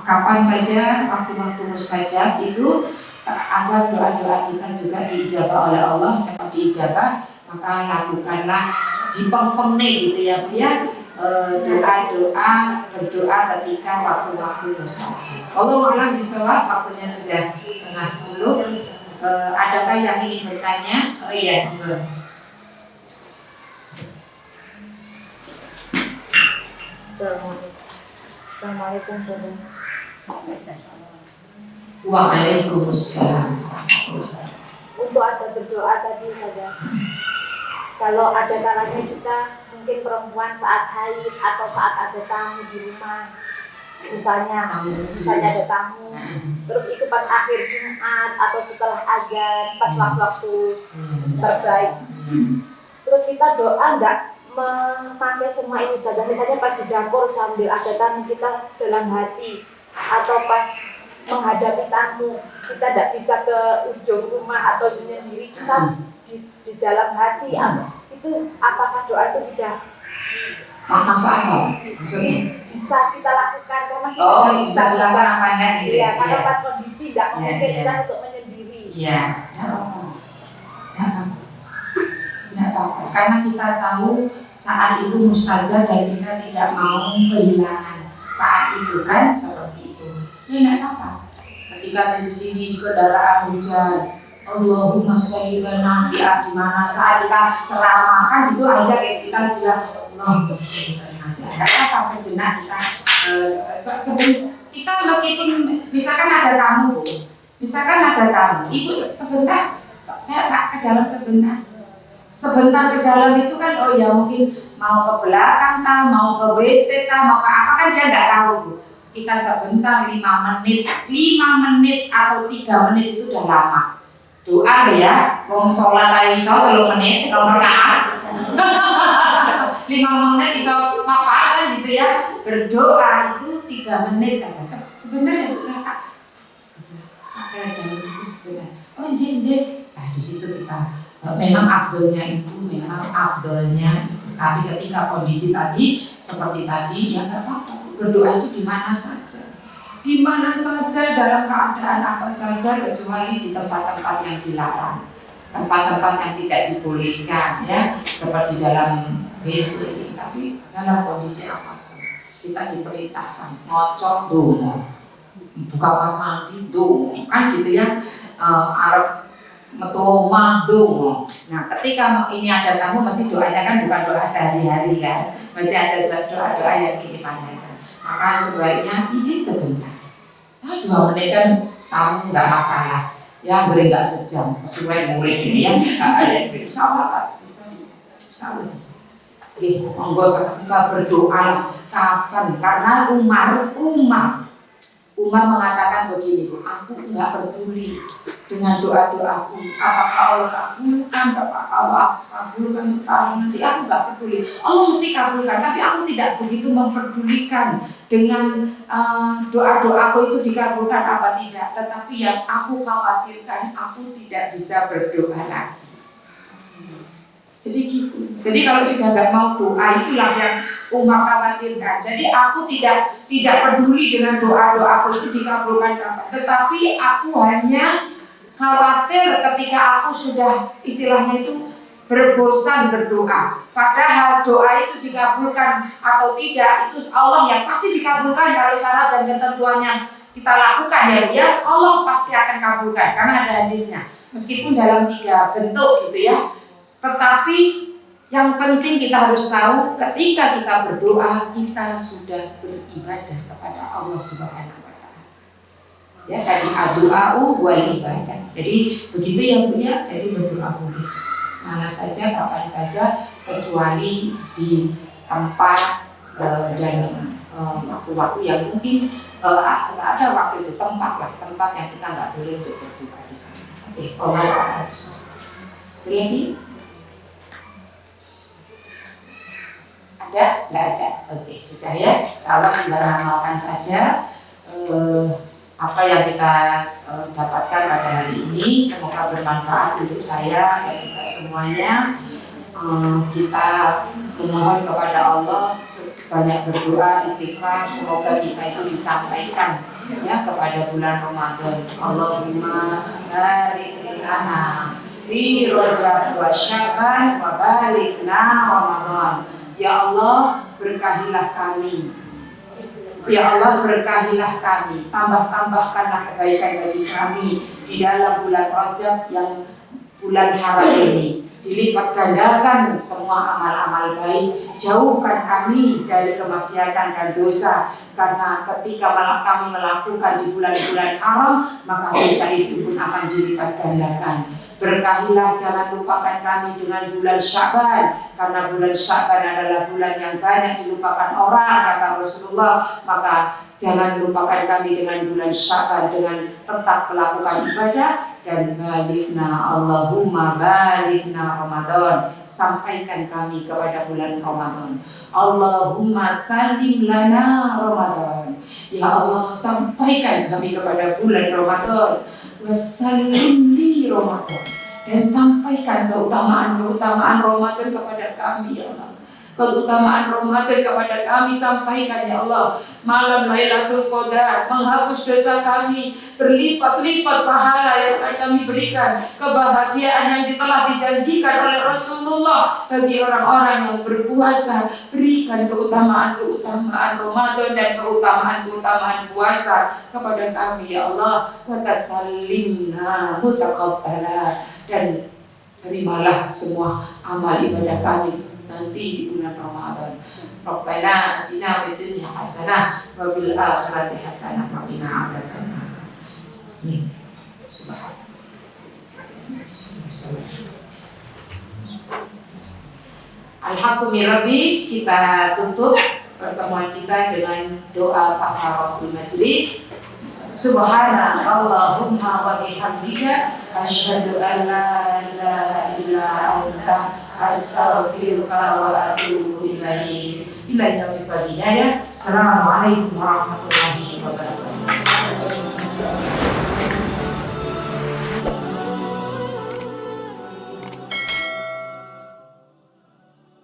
S2: kapan saja waktu-waktu mustajab itu agar doa-doa kita juga diijabah oleh Allah, cepat diijabah, maka lakukanlah dipeng-pengne gitu ya Bu ya. Berdoa ketika waktu-waktu mustajab. Allah alam bisawab, waktunya sudah 9:30. Adakah yang ingin bertanya? Oh iya, enggak.
S3: Assalamualaikum.
S2: Waalaikumsalam.
S3: Untuk ada berdoa tadi saja. Kalau ada kalanya kita mungkin perempuan saat haid atau saat ada tamu di rumah, misalnya ada tamu, terus itu pas akhir Jumat atau setelah azan, pas waktu terbaik, terus kita doa enggak memakai semua ini saja, misalnya pas di dapur sambil ada tamu kita dalam hati, atau pas menghadapi tamu kita tidak bisa ke ujung rumah atau sendiri, kita di dalam hati, itu apakah doa itu sudah
S2: masuk akal? Maksudnya
S3: bisa kita lakukan karena kita
S2: bisa dilakukan apa enggak gitu
S3: ya, karena pas kondisi tidak memungkinkan untuk menyendiri.
S2: Iya, tidak apa-apa, karena kita tahu saat itu mustajab dan kita tidak mau kehilangan saat itu kan, seperti itu. Ya tidak apa-apa. Ketika di sini di kendaraan hujan, Allahumma sholli wa nafi'ah, di mana saat kita ceramah kan gitu aja kayak kita bilang Allahumma sholli wa nafi'ah. Tidak apa sejenak kita meskipun misalkan ada tamu Bu, Ibu sebentar, saya tak ke dalam sebentar ke dalam itu kan, oh ya mungkin mau ke belakang mau ke WC mau ke apa kan dia nggak tahu Bu. Kita sebentar 5 menit atau 3 menit itu udah lama. Doa ya, wong sholat aja iso 3 menit, nomor rakaat. 5 menit iso apa kan gitu ya. Berdoa itu 3 menit saja. Sebenarnya bisa tak. Sebentar. Oh jenjek. Nah di situ kita memang afdolnya itu. Tapi ketika kondisi tadi seperti tadi ya nggak apa-apa. Berdoa itu di mana saja dalam keadaan apa saja, kecuali di tempat-tempat yang dilarang, tempat-tempat yang tidak dibolehkan ya, seperti dalam WC. Tapi dalam kondisi apapun kita diperintahkan ngocok dongo, buka kamar mandi dongo kan gitu ya, Arab metu omah dongo. Nah ketika ini ada tamu mesti doanya kan bukan doa sehari-hari kan, mesti ada doa-doa yang dipanjatkan. Maka sebaiknya izin sebentar. 2 menit kan tamu nggak masalah. Ya beri nggak sejam, sesuai mulai ini ya. Insya Allah bisa. Monggo bisa berdoa kapan? Karena Umar mengatakan begini, aku nggak peduli dengan doa-doaku. Apakah Allah kabulkan sekarang nanti, aku nggak peduli. Allah mesti kabulkan, tapi aku tidak begitu memperdulikan dengan doa-doaku itu dikabulkan apa tidak. Tetapi yang aku khawatirkan, aku tidak bisa berdoa lagi. Jadi gitu. Jadi kalau sudah nggak mau doa, itulah yang Umar khawatirkan. Jadi aku tidak peduli dengan doa-doaku itu dikabulkan kapan. Tetapi aku hanya khawatir ketika aku sudah istilahnya itu berbosan berdoa. Padahal doa itu dikabulkan atau tidak itu Allah yang pasti dikabulkan kalau syarat dan ketentuannya kita lakukan ya, Allah pasti akan kabulkan karena ada hadisnya. Meskipun dalam 3 bentuk gitu ya. Tetapi yang penting kita harus tahu ketika kita berdoa kita sudah beribadah kepada Allah Subhanahu wa taala. Ya, tadi doa wal ibadah. Jadi begitu ya Bu ya. Jadi berdoa boleh mana saja, kapan saja, kecuali di tempat dan waktu-waktu yang mungkin ada waktu itu tempat yang kita nggak boleh untuk berdoa di sana. Oke, Allah harus. Lagi? Ada? Nggak ada? Oke, sudah ya. Insyaallah kita amalkan saja apa yang kita dapatkan pada hari ini. Semoga bermanfaat untuk saya dan kita semuanya. Kita memohon kepada Allah banyak berdoa, istighfar, semoga kita itu disampaikan ya kepada bulan Ramadan. Allahumma barik lana fi Rajab wa Sya'ban wa balighna Ramadan. Ya Allah, berkahilah kami. Ya Allah, berkahilah kami, tambahkanlah kebaikan bagi kami di dalam bulan Rajab yang bulan haram ini. Dilipat gandakan semua amal-amal baik, jauhkan kami dari kemaksiatan dan dosa, karena ketika kami melakukan di bulan-bulan haram maka dosa itu pun akan dilipat gandakan. Berkahilah, jangan lupakan kami dengan bulan Sya'ban, karena bulan Sya'ban adalah bulan yang banyak dilupakan orang kata Rasulullah. Maka jangan lupakan kami dengan bulan Sya'ban dengan tetap melakukan ibadah. Dan balighna, Allahumma balighna Ramadan, sampaikan kami kepada bulan Ramadan. Allahumma salim lana Ramadan, ya Allah sampaikan kami kepada bulan Ramadan. Wassalim li Ramadan, dan sampaikan keutamaan Ramadan kepada kami ya Allah. Keutamaan Ramadan kepada kami sampaikan ya Allah. Malam Lailatul Qadar menghapus dosa kami, berlipat-lipat pahala yang akan kami berikan, kebahagiaan yang telah dijanjikan oleh Rasulullah bagi orang-orang yang berpuasa. Berikan keutamaan Ramadan dan keutamaan puasa kepada kami ya Allah. Wa tasallimna mutaqabbala, dan terimalah semua amal ibadah kami nanti di bulan Ramadan. Rabbana atina fid dunya hasanah wa fil akhirati hasanah wa qina adzabannar. Subhanallah. Alhamdulillah, kita tutup pertemuan kita dengan doa kafaratul majlis. Subhanallahumma wa bihamdika asyhadu an la ilaha illa anta astaghfiruka wa atubu ilaik. Ila taufiq wal hidayah. Assalamualaikum warahmatullahi wabarakatuh.